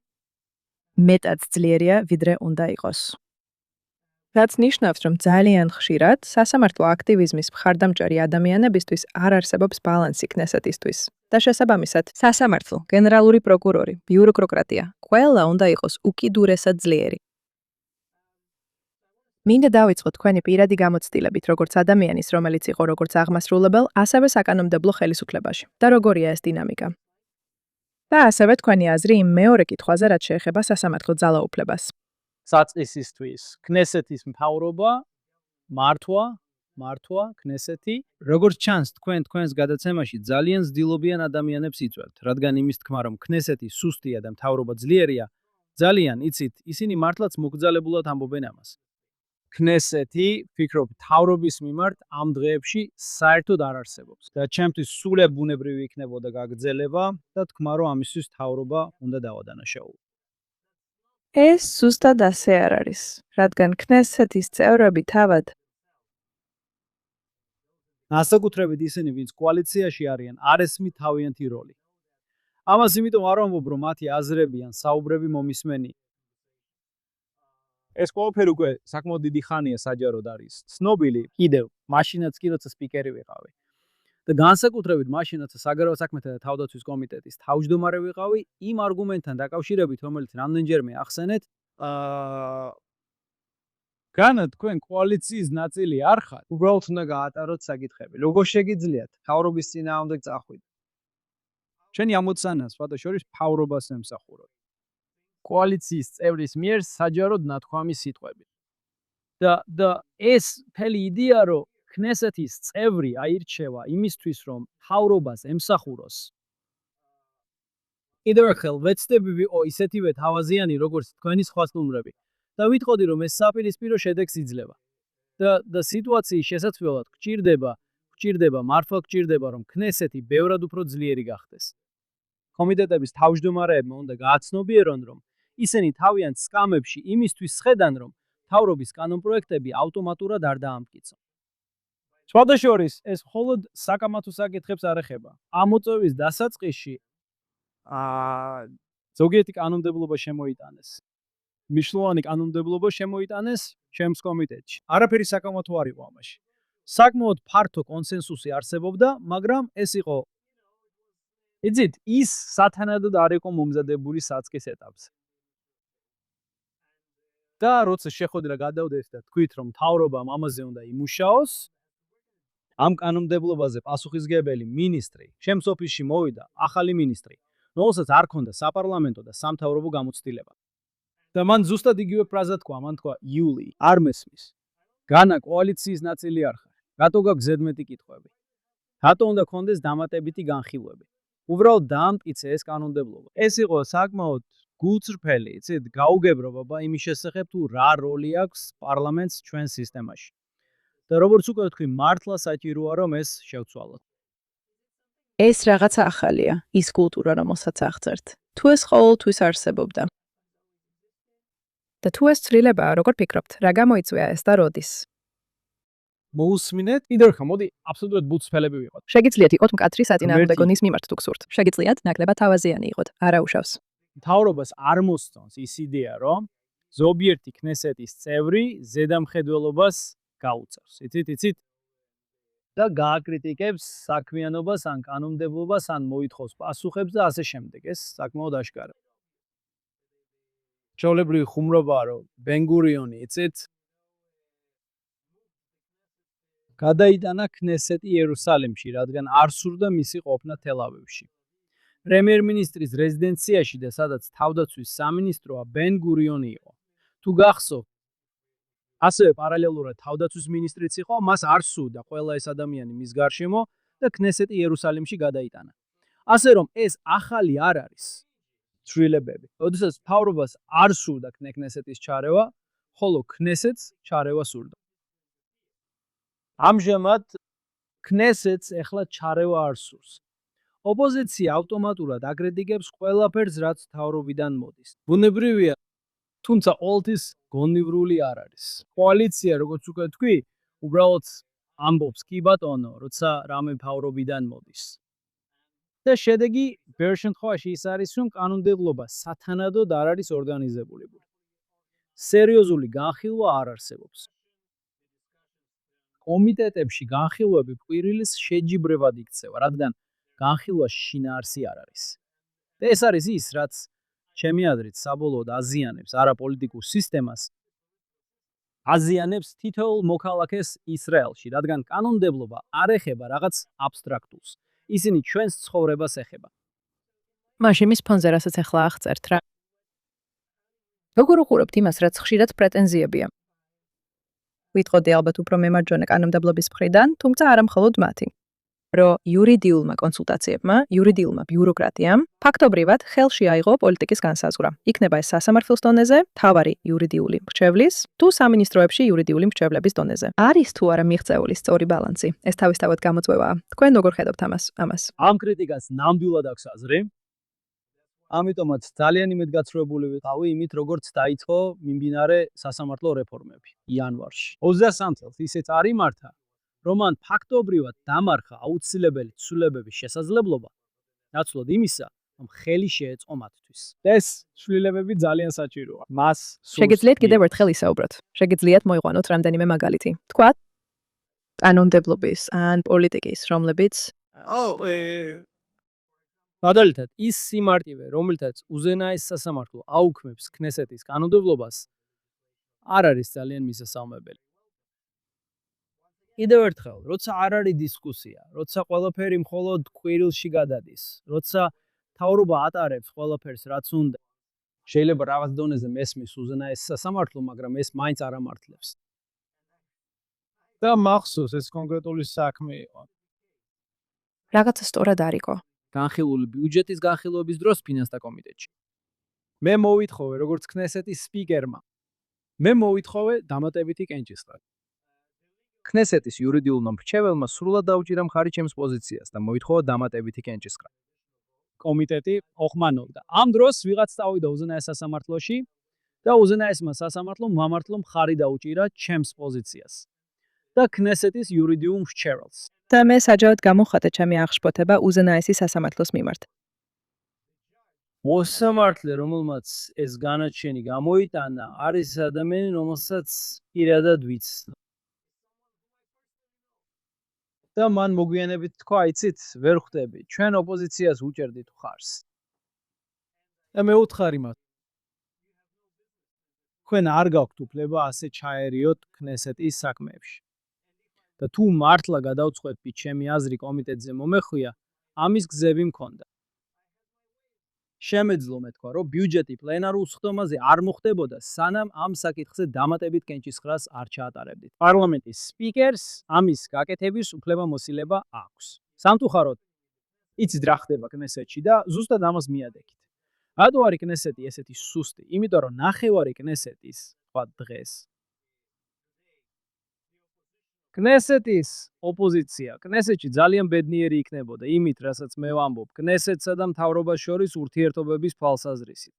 A: მეტად ძლიერია, ვიდრე უნდა იყოს. რაც ნიშნავს, რომ ძალიან ხშირად სასამართლო აქტივიზმის მხარდამჭერი ადამიანებისთვის არ არსებობს ბალანსი კნესეტისთვის. და შესაბამისად, სასამართლო, გენერალური პროკურორი, ბიუროკრატია, ყველა უნდა იყოს უკიდურესად ძლიერი. მინდა დავიწყოთ თქვენი პირადი გამოცდილებით, როგორც ადამიანის, რომელიც იყო როგორც აღმასრულებელ, ასევე საკანონმდებლო ხელისუფლებაში. და როგორია ეს დინამიკა? და ასევე თქვენი აზრი იმ მეორე კითხვაზე, რაც შეეხება სასამართლო ძალაუფლებას.
B: საწყისისთვის კნესეთის მთავრობა, მართვა, კნესეთი, როგორც ჩანს თქვენს გადაცემაში ძალიან ზდილობიან ადამიანებს იწვევთ, რადგან იმის თქმა, რომ კნესეთი სუსტია და მთავრობა ძლიერია, ძალიან იცით, ისინი მართლაც მოგძალებულად ამბობენ ამას. კნესეთი, ფიქრობ, მთავრობის მიმართ ამ დღეებში საერთოდ არ არსებობს და ჩემთვის სრულად ბუნებრივი იქნებოდა გაგრძელება და თქმა, რომ ამისთვის მთავრობა უნდა დავადანაშაულო.
A: ეს ზუსტად ასე არ არის, რადგან კნესეთის წევრები თავად
B: განსაკუთრებით ისინი, ვინც კოალიციაში არიან, არ ესმით თავიანთი როლი. ამას იმიტომ არ ვამბობ, რომ მათი აზრები ან საუბრები მომისმენი. ეს ყველაფერი უკვე საკმაოდ დიდი ხანია საჯაროდ არის ცნობილი, კიდევ მაშინაც კი როცა სპიკერი ვიყავი. და განსაკუთრებით მაშინაც საგარეო საქმეთა და თავდაცვის კომიტეტის თავმჯდომარე ვიყავი, იმ არგუმენტთან დაკავშირებით, რომელიც რამდენჯერმე ახსენეთ, განა თქვენ კოალიციის ნაწილი არ ხართ, უბრალოდ უნდა გაატაროთ საკითხები. როგორ შეგიძლიათ მთავრობის წინააღმდეგ წახვიდეთ? ჩვენი ამოცანა, სხვათა შორის, მთავრობას ემსახუროთ. კოალიციის წევრის მიერ საჯაროდ ნათქვამი სიტყვები. და ეს მთელი იდეა, რომ კნესეთის წევრი აირჩევა იმისთვის, რომ მთავრობას ემსახუროს. კიდევ ერთხელ ვეცდები ვიყო ისეთივე თავაზიანი, როგორც თქვენი სხვა სტუმრები. და ვიტყოდი, რომ ეს საპირისპირო შედეგს იძლევა. და სიტუაციის შესაძლებლად გვჭირდება, მართლა გვჭირდება, რომ კნესეთი ბევრად უფრო ძლიერი გახდეს. კომიტეტების თავმჯდომარეებმა უნდა გააცნობიერონ, რომ ისინი თავიანთ სკამებში იმისთვის სხედან, რომ მთავრობის კანონპროექტები ავტომატურად არ დაამტკიცონ. სხვათა შორის, ეს მხოლოდ საკამათო საკითხებს არ ეხება. ამ მოწვევის დასაწყისში ზოგიერთი კანონმდებლობა შემოიტანეს. მნიშვნელოვანი კანონმდებლობა შემოიტანეს ჩემს კომიტეტში. არაფერი საკამათო არ იყო ამაში. საკმაოდ ფართო კონსენსუსი არსებობდა, მაგრამ ეს იყო იცით, ის სათანადოდ არ იყო მომზადებული საწყის ეტაპზე. და როცა შეხვედი და გადავდეთ და თქვით, რომ მთავრობამ ამაზე უნდა იმუშაოს, ამ კანონმდებლობაზე პასუხისმგებელი მინისტრი, ჩემს ოფისში მოვიდა ახალი მინისტრი, რომელსაც არ ჰქონდა საპარლამენტო და სამთავრობო გამოცდილება. და მან ზუსტად იგივე ფრაზა თქვა, მან თქვა, „იული, არ მესმის. განა კოალიციის ნაწილი არ ხარ. რატო გაქვს ზედმეტი კითხვები? რატო უნდა გქონდეს დამატებითი განხილვები? უბრალოდ დაამტკიცე ეს კანონმდებლობა." ეს იყო საკმაოდ გულწრფელი, იცით, გაუგებრობა იმის შესახებ, თუ რა როლი აქვს პარლამენტს ჩვენ სისტემაში. და როგორც უკვე ვთქვი, მართლა საჭიროა, რომ ეს შევცვალოთ.
A: ეს რაღაცა ახალია, ის კულტურა, რომელსაც აღწერთ. თუ ეს ყოველთვის არსებობდა. და თუ ეს ცვლილებაა, როგორ ფიქრობთ, რა გამოიწვია ეს და როდის?
B: მოусმინეთ, კიდევ ერთხელ, მოდი აბსოლუტურად ბუცფელები ვიყოთ.
A: შეგიძლიათ იყოთ მკაცრი საწინააღმდეგონის მიმართ თუ გსურთ. შეგიძლიათ ნაკლებად თავაზიანი იყოთ, არა უშავს.
B: მთავრობას არ მოსწონს ის იდეა, რომ ზოგიერთი კნესეთის წევრი ზედამხედველობას გაუწევს. იცით? და გააკრიტიკებს საქმიანობას ან კანონმდებლობას, ან მოითხოვს პასუხებს და ასე შემდეგ. ეს საკმაოდ აშკარა. ჩვეულებრივი ხუმრობაა, რომ ბენ-გურიონი, იცით, გადაიტანა კნესეთი იერუსალიმში, რადგან არ სურდა მისი ყოფნა თელ-ავივში. პრემიერ-მინისტრის რეზიდენციაში და სადაც თავდაცვის სამინისტროა, ბენ-გურიონი იყო. თუ გახსოვთ, ასევე პარალელურად თავდაცვის მინისტრიც იყო, მას არ სურდა ყველა ეს ადამიანი მის გარშემო და კნესეთი იერუსალიმში გადაიტანა. ასე რომ ეს ახალი არ არის ცვლილებები. როდესაც მთავრობას არ სურდა კნესეთის ჩარევა, ხოლო კნესეთს ჩარევა სურდა. ამჟამად ქნესეთს ეხლა ჩარევა არ სურს. ოპოზიცია ავტომატურად აკრიტიკებს ყველაფერს, რაც მთავრობიდან მოდის. ბუნებრივია, თუმცა ყოველთვის გონივრული არ არის. კოალიცია, როგორც უკვე თქვი, უბრალოდ ამბობს კი ბატონო, როცა რამე მთავრობიდან მოდის. და შედეგი ბევრ შემთხვევაში ის არის, რომ კანონმდებლობა სათანადოდ არ არის ორგანიზებული. სერიოზული განხილვა არ არსებობს. კომიტეტებში განხილვები კვირილის შეჯიბრებად იქცევა, რადგან განხილვაში შინაარსი არ არის. და ეს არის ის, რაც ჩემი აზრით საბოლოოდ აზიანებს არა პოლიტიკურ სისტემას, აზიანებს თითოეულ მოქალაქეს ისრაელში, რადგან კანონმდებლობა არ ეხება რაღაც აბსტრაქტულს. ისინი ჩვენს ცხოვრებას ეხება.
A: მაშინ მის ფონზე რასაც ახლა აღწერთ რა. როგორ უყურებთ იმას, რაც ხშირად პრეტენზიებია? ვიტყოდი ალბათ უფრო მემარჯვენე კანონმდებლობის მხრიდან, თუმცა არა მხოლოდ მათი. რომ იურიდიულმა კონსულტაციებმა, იურიდიულმა ბიუროკრატიამ ფაქტობრივად ხელში აიღო პოლიტიკის განსაზღვრა. იქნება ეს სასამართლოს დონეზე, მთავარი იურიდიული მრჩევლის, თუ სამინისტროებში იურიდიული მრჩევლების დონეზე. არის თუ არა მიღწეული სწორი ბალანსი? ეს თავისთავად გამოწვევაა. თქვენ როგორ ხედავთ ამას?
B: ამ კრიტიკას ნამდვილად აქვს აზრი. ამიტომაც ძალიან იმედგაცრუებული ვიყავი იმით, როგორც დაიწყო მიმდინარე სასამართლო რეფორმები იანვარში. 23 წელს ისეც არ იმართა, რომ მან ფაქტობრივად დამარხა აუცილებელი ცვლილებების შესაძლებლობა, ნაცვლად იმისა, რომ ხელი შეეწყო მათთვის. ეს ცვლილებები ძალიან საჭიროა. მას
A: შეგიძლიათ კიდევ ერთხელ ისაუბროთ. შეგიძლიათ მოიყვანოთ რამდენიმე მაგალითი. თქვათ, კანონმდებლობის ან პოლიტიკის, რომლებიც
B: მაგალითად, ის სიმარტივე, რომელთაც უზენაეს სასამართლო აუქმებს ქნესეთის კანონმდებლობას, არ არის ძალიან მისასალმებელი. კიდევ ერთხელ, როცა არ არის დისკუსია, როცა ყველაფერი მხოლოდ კვირილში გადადის, როცა მთავრობა ატარებს ყველაფერს, რაც უნდა, შეიძლება რაღაც დონეზე მესმის უზენაეს სასამართლო, მაგრამ ეს მაინც არ ამართლებს. და მახსოვს ეს კონკრეტული საქმე იყო.
A: რაღაცა სწორად არ იყო.
B: განხილული ბიუჯეტის განხილვების დროს ფინანსთა კომიტეტში. მე მოვითხოვე როგორც ქნესეთის სპიკერმა. მე მოვითხოვე დამატებითი კენჭისყრა. ქნესეთის იურიდიულმა მრჩეველმა სრულად დაუჭირა მხარი ჩემს პოზიციას და მოითხოვა დამატებითი კენჭისყრა. კომიტეტი ოხმანობდა. ამ დროს ვიღაც წავიდა უზენაეს სასამართლოში და უზენაესმა სასამართლომ მამართლომ მხარი დაუჭირა ჩემს პოზიციას და ქნესეთის იურიდიულ მრჩეველს.
A: და მე საჯაროდ გამოვხატე ჩემი აღშფოთება უზენაესი სასამართლოს მიმართ.
B: მოსამართლე, რომელმაც ეს განაჩენი გამოიტანა, არის ადამიანი, რომელსაც პირადად ვიცნობ. და მან მოგვიანებით თქვა, იცით, ვერ ხვდები, ჩვენ ოპოზიციას უჭერდით მხარს. და მე უთხარი მათ. თქვენ არ გაქვთ უფლება ასე ჩაერიოთ ქნესეთის საქმეებში. და თუ მართლა გადავწყვეტთ ჩემი აზრი კომიტეტზე მომეხვია, ამის გზები მქონდა. შემეძლო მეთქვა, რომ ბიუჯეტი პლენარულ სხდომაზე არ მოხდებოდა, სანამ ამ საკითხზე დამატებით კენჭისყრას არ ჩაატარებდით. პარლამენტის სპიკერს ამის გაკეთების უფლებამოსილება აქვს. სამწუხაროდ, იცით რა ხდება ქნესეთში და ზუსტად ამას მიადექით. რატო არის ქნესეთი ესეთი სუსტი? იმიტომ რომ ნახევარი ქნესეთის, თქვა დღეს ქნესეთის ოპოზიცია, ქნესეთში ძალიან ბედნიერი იქნებოდა იმით, რასაც მე ვამბობ, ქნესეთსა და მთავრობას შორის ურთიერთობების თვალსაზრისით.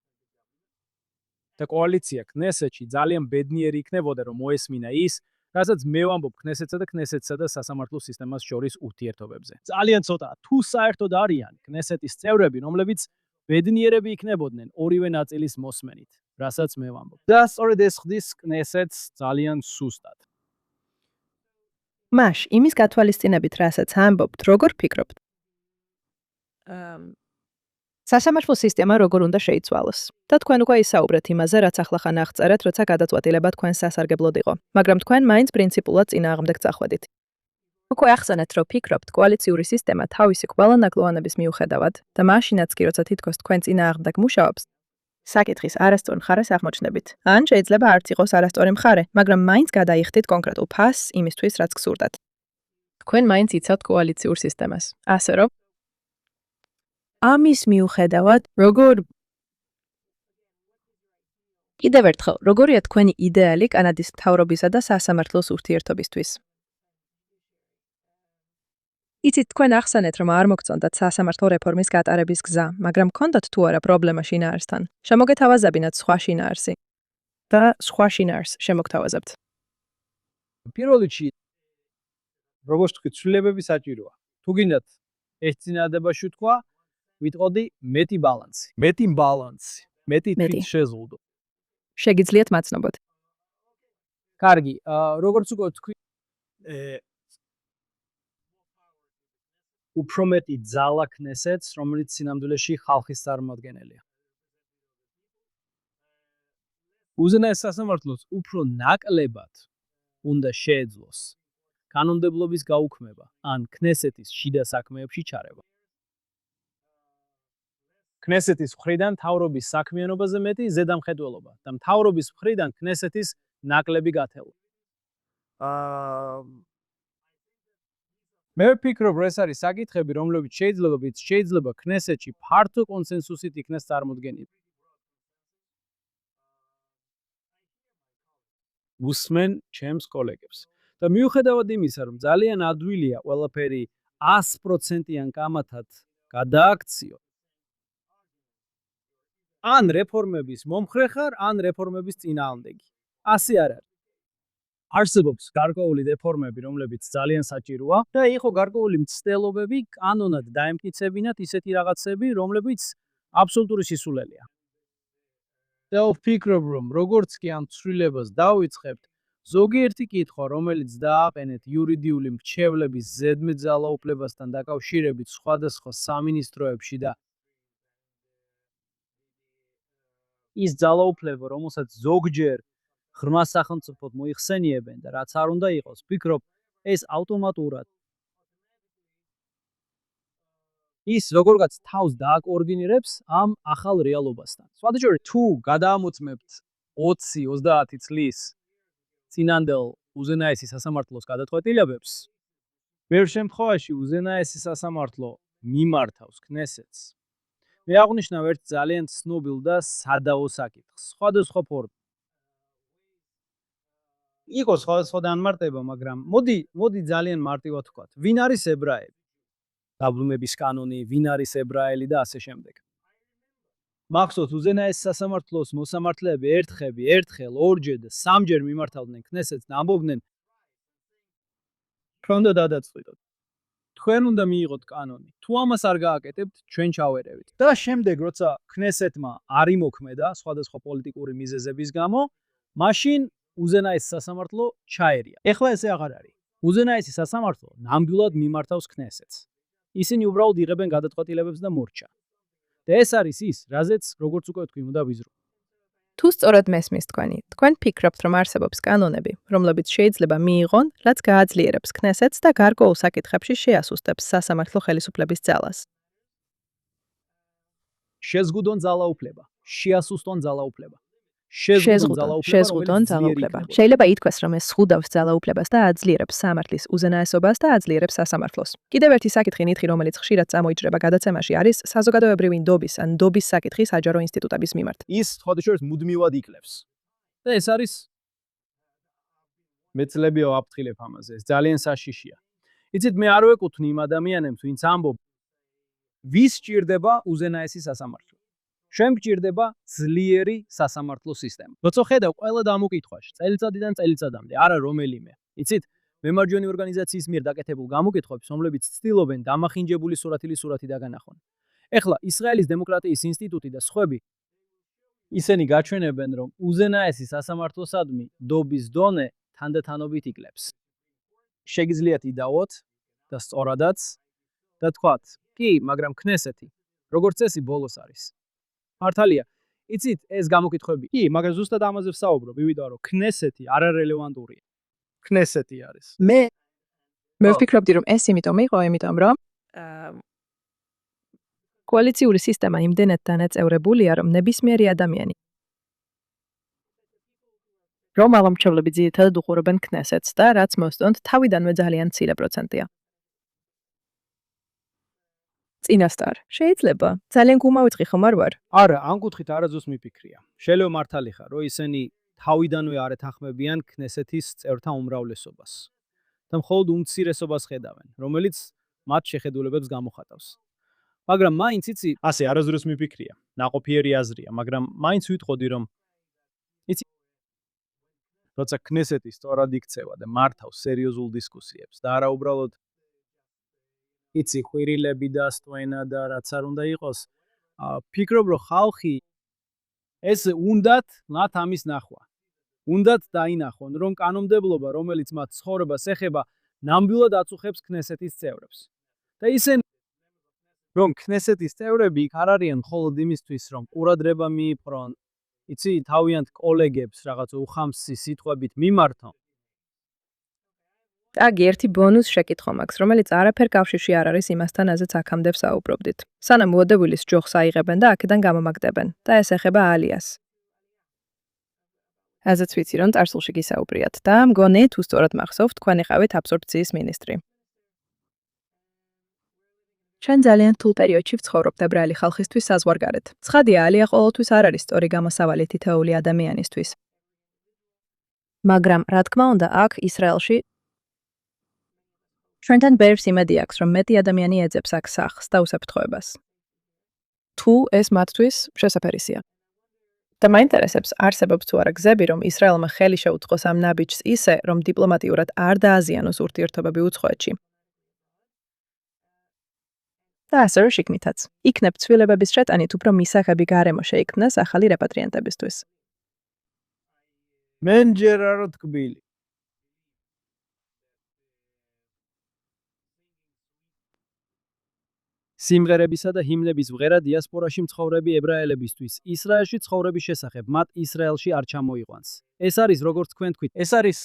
B: და კოალიცია ქნესეთში ძალიან ბედნიერი იქნებოდა, რომ მოესმინა ის, რასაც მე ვამბობ ქნესეთსა და ქნესეთსა და სასამართლო სისტემას შორის ურთიერთობებზე. ძალიან ცოტა, თუ საერთოდ არიან ქნესეთის წევრები, რომლებიც ბედნიერები იქნებოდნენ ორივე ნაწილის მოსმენით, რასაც მე ვამბობ. და სწორედ ეს ხდის ქნესეთს ძალიან სუსტად.
A: მაშ, იმის გათვალისწინებით, რასაც ამბობთ, როგორ ფიქრობთ? სასამართლო სისტემა როგორ უნდა შეიცვალოს? და თქვენ უკვე ისაუბრეთ იმაზე, რაც ახლახან აღწერეთ, როცა გადაწყვეტილება თქვენ სასარგებლოდ იყო, მაგრამ თქვენ მაინც პრინციპულად წინააღმდეგ წახვედით. უკვე ახსენეთ, რომ ფიქრობთ, კოალიციური სისტემა თავისი ყველა ნაკლოვანების მიუხედავად და მაშინაც კი, როცა თითქოს თქვენ წინააღმდეგ მუშაობს, საკითხის არასწორ მხარეს აღმოჩნდებით. ან შეიძლება არც იყოს არასწორი მხარე, მაგრამ მაინც გადაიხდით კონკრეტულ ფასს იმისთვის, რაც გსურდათ. თქვენ მაინც იცავთ კოალიციურ სისტემას. ასე რომ ამის მიუხედავად, კიდევ ერთხელ, როგორია თქვენი იდეალი კანადის მთავრობისა და სასამართლოს ურთიერთობისთვის? იცით, თქვენ ახსენეთ, რომ არ მოგწონდათ სასამართლო რეფორმის გატარების გზა, მაგრამ გქონდათ თუ არა პრობლემა შინაარსთან? შემოგეთავაზებინათ სხვა შინაარსი და სხვა შინაარსს შემოგთავაზებთ.
B: პირველ რიგში, როგორც თქვი, ცვლილებები საჭიროა. თუ გინდათ ეს წინადადებაში თქვა, ვიტყოდი მეტი ბალანსი. მეტი თვით შეზღუდო.
A: შეგიძლიათ მაცნობოთ.
B: კარგი, როგორც უკვე თქვი, უფრო მეტი ძალა ქნესეთს, რომელიც სინამდვილეში ხალხის წარმოადგენელია. უზენაეს სასამართლოს უფრო ნაკლებად უნდა შეეძლოს კანონმდებლობის გაუქმება ან ქნესეთის შიდა საქმეებში ჩარევა. ქნესეთის მხრიდან მთავრობის საქმიანობაზე მეტი ზედამხედველობა და მთავრობის მხრიდან ქნესეთის ნაკლები გათელა. მე ვფიქრობ, ეს არის საკითხები, რომლებიც შეიძლება ქნესეთში ფართო კონსენსუსით იქნას წარმოდგენილი. უსმენ ჩემს კოლეგებს. და მიუხედავად იმისა, რომ ძალიან ადვილია ყველაფერი 100%-იან კამათად გადააქციო, ან რეფორმების მომხრე ხარ, ან რეფორმების წინააღმდეგი. ასე არ არის. არსებობს გარკვეული რეფორმები, რომლებიც ძალიან საჭიროა და იყო გარკვეული მცდელობები კანონად დაემტკიცებინათ ისეთი რაღაცები, რომლებიც აბსოლუტური სისულელეა. და ვფიქრობ, რომ როგორც კი ამ ცვლილებას დავიწყებთ, ზოგიერთი კითხვა, რომელიც დააყენეთ იურიდიული მრჩევლების ზედმეტ ძალაუფლებასთან დაკავშირებით სხვადასხვა სამინისტროებში და ის ძალაუფლება, რომელსაც ზოგჯერ ღრმა სახელმწიფოდ მოიხსენიებენ და რაც არ უნდა იყოს, ვფიქრობ, ეს ავტომატურად ის როგორღაც თავს დააკოორდინირებს ამ ახალ რეალობასთან. სხვადასხვა თუ გადაამოწმებთ 20-30 წლის წინანდელ უზენაესი სასამართლოს გადაწყვეტილებებს, ბევრ შემთხვევაში უზენაესი სასამართლო მიმართავს ქნესეთს. მე აღნიშნავ ერთ ძალიან ცნობილ და სადაო საკითხს, სხვადასხვა ფორმით. იყო სხვადასხვა განმარტება, მაგრამ მოდი ძალიან მარტივად ვთქვათ. ვინ არის ებრაელი? დაბრუნების კანონი, ვინ არის ებრაელი და ასე შემდეგ. მახსოვს უზენაეს სასამართლოს მოსამართლეები ერთხელ, ორჯერ და სამჯერ მიმართავდნენ ქნესეთს და ამბობდნენ, რომ უნდა დადაწყვიტოთ. თქვენ უნდა მიიღოთ კანონი. თუ ამას არ გააკეთებთ, ჩვენ ჩავერევით. და შემდეგ, როცა ქნესეთმა არ იმოქმედა სხვადასხვა პოლიტიკური მიზეზების გამო, მაშინ უზენაეს სასამართლო ჩაერია. ეხლა ესე აღარ არის. უზენაესი სასამართლო ნამდვილად მიმართავს ქნესეთს. ისინი უბრალოდ იღებენ გადაწყვეტილებებს და მორჩა. და ეს არის ის, რაზეც როგორც უკვე თქვი, უნდა ვიზრუნოთ.
A: თუ სწორად მესმის თქვენ ფიქრობთ, რომ არსებობს კანონები, რომლებიც შეიძლება მიიღონ, რაც გააძლიერებს ქნესეთს და გარკვეულ საკითხებში შეასუსტებს სასამართლო ხელისუფლების ძალას.
B: შეზღუდონ ძალაუფლება, შეასუსტონ ძალაუფლება.
A: შეზღუდონ ძალაუფლება. შეიძლება ითქვას, რომ ეს ზღუდავს ძალაუფლებას და აძლიერებს სამართლის უზენაესობას და აძლიერებს სასამართლოს. კიდევ ერთი საკითხი ნითხი, რომელიც ხშირად წამოიჭრება გადაცემაში, არის საზოგადოებრივი ნდობის ან ნდობის საკითხი საჯარო ინსტიტუტების მიმართ.
B: ის სხვადასხვა მუდმივად იკლებს. და ეს არის მეცლებია ვაფრთხილებ ამაზე. ეს ძალიან საშიშია. იცით, მე არ ვეკუთვნი იმ ადამიანებს, ვინც ამბობ, ვის სჭირდება უზენაესი სასამართლო. შენ გჭირდება ძლიერი სასამართლო სისტემა. როცა ხედავ ყველა დამოკითხვაში, წელიწადიდან წელიწადამდე, არა რომელიმე. იცით, მემარჯვენე ორგანიზაციის მიერ დაკეთებულ გამოკითხვებს, რომლებიც ცდილობენ დამახინჯებული სურათი დაგანახონ. ეხლა ისრაელის დემოკრატიის ინსტიტუტი და სხვები ისინი გაჩვენებენ, რომ უზენაესი სასამართლოსადმი ნდობის დონე თანდათანობით იკლებს. შეგიძლიათ იდაოთ და სწორადაც და თქვათ, კი, მაგრამ ქნესეთი, როგორც წესი, ბოლოს არის. მართალია, იცით, ეს გამოკითხვები. კი, მაგრამ ზუსტად ამაზე ვსაუბრობ, იმიტომ რომ ქნესეთი არარელევანტურია. ქნესეთი არის.
A: მე ვფიქრობდი, რომ ეს იმიტომ იყო, რომ კოალიციური სისტემა იმდენად დანაწევრებულია, რომ ნებისმიერი ადამიანი რომ აღმომჩევლები ძირითადად უყურებენ ქნესეთს და რაც მოსწონთ, თავიდანვე ძალიან მცირე პროცენტია. წინასწარ. შეიძლება. ძალიან გუმავიწყი ხომ არ ვარ?
B: არა, ამ კუთხით არაძოს მიფიქრია. შეიძლება მართალი ხარ, რომ ისინი თავიდანვე არ ეთანხმებიან ქნესეთის წევრთა უმრავლესობას. და მხოლოდ უმცირესობას ხედავენ, რომელიც მათ შეხედულებებს გამოხატავს. მაგრამ მაინც იცი, ასე არასდროს მიფიქრია. ნაყოფიერი აზრია, მაგრამ მაინც ვიტყოდი, რომ იცი, როცა ქნესეთი სწორად იქცევა და მართავს სერიოზულ დისკუსიებს და არა უბრალოდ იცი, ხვირილები და სტვენა და რაც არ უნდა იყოს, ფიქრობ, რომ ხალხი ეს უნდათ მათ ამის ნახვა. უნდათ დაინახონ, რომ კანონმდებლობა, რომელიც მათ ცხოვრებას ეხება, ნამდვილად აწუხებს ქნესეთის წევრებს. და ისინი რომ ქნესეთის წევრები იქ არ არიან მხოლოდ იმისთვის, რომ ყურადღება მიიპყრონ, იცი, თავიანთ კოლეგებს რაღაცა უხამსი სიტყვებით მიმართონ.
A: აგი ერთი ბონუს შეკითხვა მაქვს, რომელიც არაფერ კავშირში არ არის იმასთან, აზეც აქამდე ვსაუბრობდით. სანამ უოდებულის ჯოხს აიღებენ და აქედან გამომაგდებენ და ეს ეხება ალიას. აზეც ვიცი, რომ წარსულში გისაუბრიათ და მგონი თუ სწორად მახსოვთ, თქვენ იყავით აბსორბციის მინისტრი. ჩვენ ძალიან რთულ პერიოდში ვცხოვრობთ ებრაელი ხალხისთვის საზღვარგარეთ. ცხადია, ალია ყოველთვის არ არის სწორი გამოსავალი თითოეული ადამიანისთვის. მაგრამ, რა თქმა უნდა, აქ ისრაელში ჩვენთან ბევრს იმედი აქვს, რომ მეტი ადამიანი ეძებს აქ სახლს და უსაფრთხოებას. თუ ეს მათთვის შესაფერისია. და მაინტერესებს, არსებობს თუ არა გზები, რომ ისრაელმა ხელი შეუწყოს ამ ნაბიჯს ისე, რომ დიპლომატიურად არ დააზიანოს ურთიერთობები უცხოეთში. და ასევე შიგნითაც. იქნებ ცვლილებების შეტანით უფრო მისაღები გარემო შეიქმნას ახალი რეპატრიანტებისთვის.
B: მენ ჯერ არ თკბილი. სიმღერებისა და ჰიმნების ვღერა დიასპორაში მცხოვრები ებრაელებისთვის ისრაელში ცხოვრების შესახებ მათ ისრაელში არ ჩამოიყვანს. ეს არის, როგორც თქვენ თქვით, ეს არის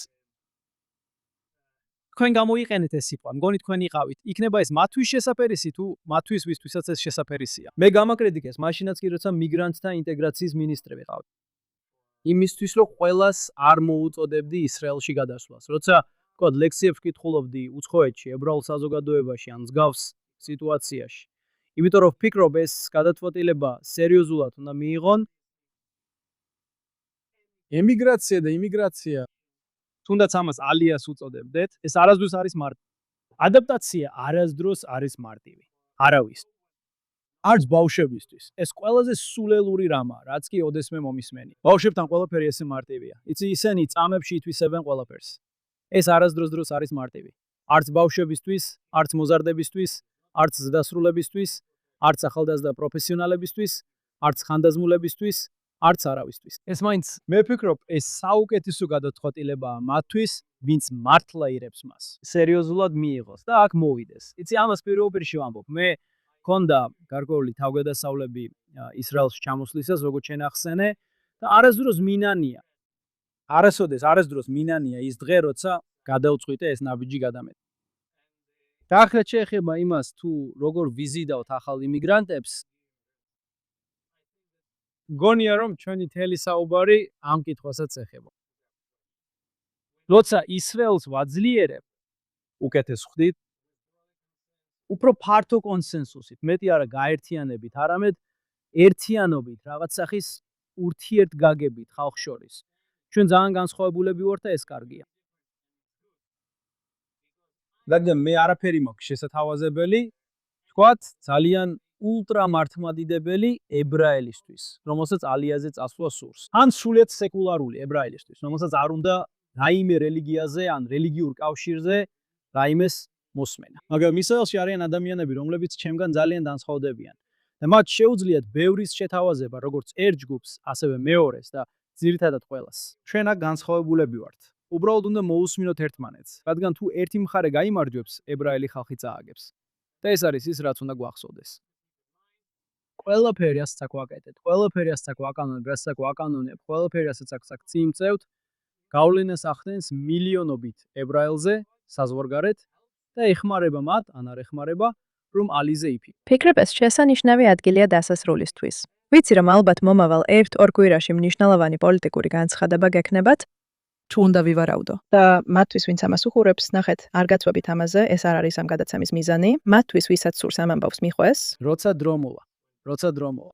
B: თქვენ გამოიყენეთ ეს სიტყვა, მგონი თქვენ იყავით. იქნება ეს მათთვის შესაფერისი თუ მათთვის ვისთვისაც ეს შესაფერისია. მე გამაკრიტიკეს მაშინაც კი როცა მიგრანტთა ინტეგრაციის მინისტრი ვიყავი. იმისთვის რომ ყველას არ მოუწოდებდი ისრაელში გადასვლას. როცა თქვა ლექციებს ვკითხულობდი უცხოეთში, ებრაულ საზოგადოებაში ან მსგავს სიტუაციაში. იმიტომ რომ ვფიქრობ ეს გადაწყვეტილება სერიოზულად უნდა მიიღონ. ემიგრაცია და იმიგრაცია თუნდაც ამას ალიას უწოდებდეთ, ეს არასდროს არის მარტივი. ადაპტაცია არასდროს არის მარტივი. არავის. არც ბავშვებისთვის. ეს ყველაზე სულელური რამაა, რაც კი ოდესმე მომისმენი. ბავშვებთან ყველაფერი ესე მარტივია. იცი, ისინი წამებში ითვისებენ ყველაფერს. ეს არასდროს არის მარტივი. არც ბავშვებისთვის, არც მოზარდებისთვის, არც ზრდასრულებისთვის, არც ახალგაზრდა პროფესიონალებისთვის, არც ხანდაზმულებისთვის, არც არავისთვის. ეს მაინც მე ვფიქრობ, ეს საუკეთესო გადაწყვეტილებაა მათთვის, ვინც მართლა ირებს მას. სერიოზულად მიიღოს და აქ მოვიდეს. იცი, ამას პირველ რიგში ვამბობ. მე მქონდა გარკვეული თავგადასავლები ისრაელში ჩამოსვლისას, როგორც შენ ახსენე, და არასდროს მინანია. არასდროს მინანია ის დღე, როცა გადავწყვიტე ეს ნაბიჯი გადამეტყვა. დაახლოებით შეეხება იმას, თუ როგორ ვიზიდავთ ახალ იმიგრანტებს, გონია რომ ჩვენი თელი საუბარი ამ კითხვასაც ეხება. როცა ისრაელს ვაძლიერებ, უკეთეს ხვდით, უფრო ფართო კონსენსუსით, მეტი არა გაერთიანებით, არამედ ერთიანობით, რაღაც სახის ურთიერთგაგებით ხალხს შორის. ჩვენ ძალიან განსხვავებულები ვართ და ეს კარგია. მაგრამ მე არაფერი მაქვს შესათავაზებელი, თქვათ, ძალიან ულტრა მართლმადიდებელი ებრაელისთვის, რომელსაც ალიაზე წასვლა სურს. ან სრულიად სეკულარული ებრაელისთვის, რომელსაც არ უნდა რაიმე რელიგიაზე ან რელიგიურ კავშირზე რაიმეს მოსმენა. მაგრამ ისრაელში არიან ადამიანები, რომლებიც ჩემგან ძალიან განსხვავდებიან. და მათ შეუძლიათ ბევრის შეთავაზება, როგორც ერთ ჯგუფს, ასევე მეორეს და ძირითადად ყველას. ჩვენ აქ განსხვავებულები ვართ. უბრალოდ უნდა მოусმინოთ ერთმანეთს, რადგან თუ ერთი მხარე გაიმარჯვებს, ებრაელი ხალხი წააგებს. და ეს არის ის, რაც უნდა გვახსოვდეს. ყველაფერი ასაც აქ ვაკეთეთ, ყველაფერი ასაც აქ ვაკანონებ, რასაც აქ ვაკანონებ, ყველაფერი ასაც აქ წიმწევთ, გავლენას ახდენს მილიონობით ებრაელზე საზღვარგარეთ და ეხმარება მათ, ან არ ეხმარება, რომ ალიზე იფიქრონ.
A: ფიქრობ, ეს შესანიშნავი ადგილია დასასრულისთვის. ვიცი, რომ ალბათ მომავალ 1-2 კვირაში მნიშვნელოვანი პოლიტიკური განცხადება გექნებათ, თუ უნდა ვივარაუდო. და მათთვის, ვინც ამას უხურებს, ნახეთ, არ გაცვებით ამაზე, ეს არ არის ამ გადაცემის მიზანი. მათთვის, ვისაც სურს ამ ამბავს მიხვეს,
B: როცა დრო მოვა.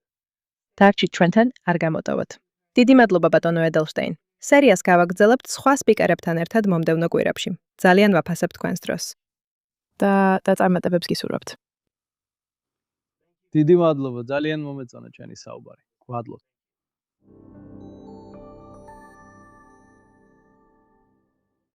A: დარჩით ჩვენთან, არ გამოტოვოთ. დიდი მადლობა ბატონო ედელშტეინ. სერიას გავაგრძელებთ სხვა სპიკერებთან ერთად მომდევნო კვირებში. ძალიან ვაფასებ თქვენს დროს. და წარმატებებს გისურვებთ.
B: დიდი მადლობა, ძალიან მომეწონა ჩვენი საუბარი. გვადლობთ.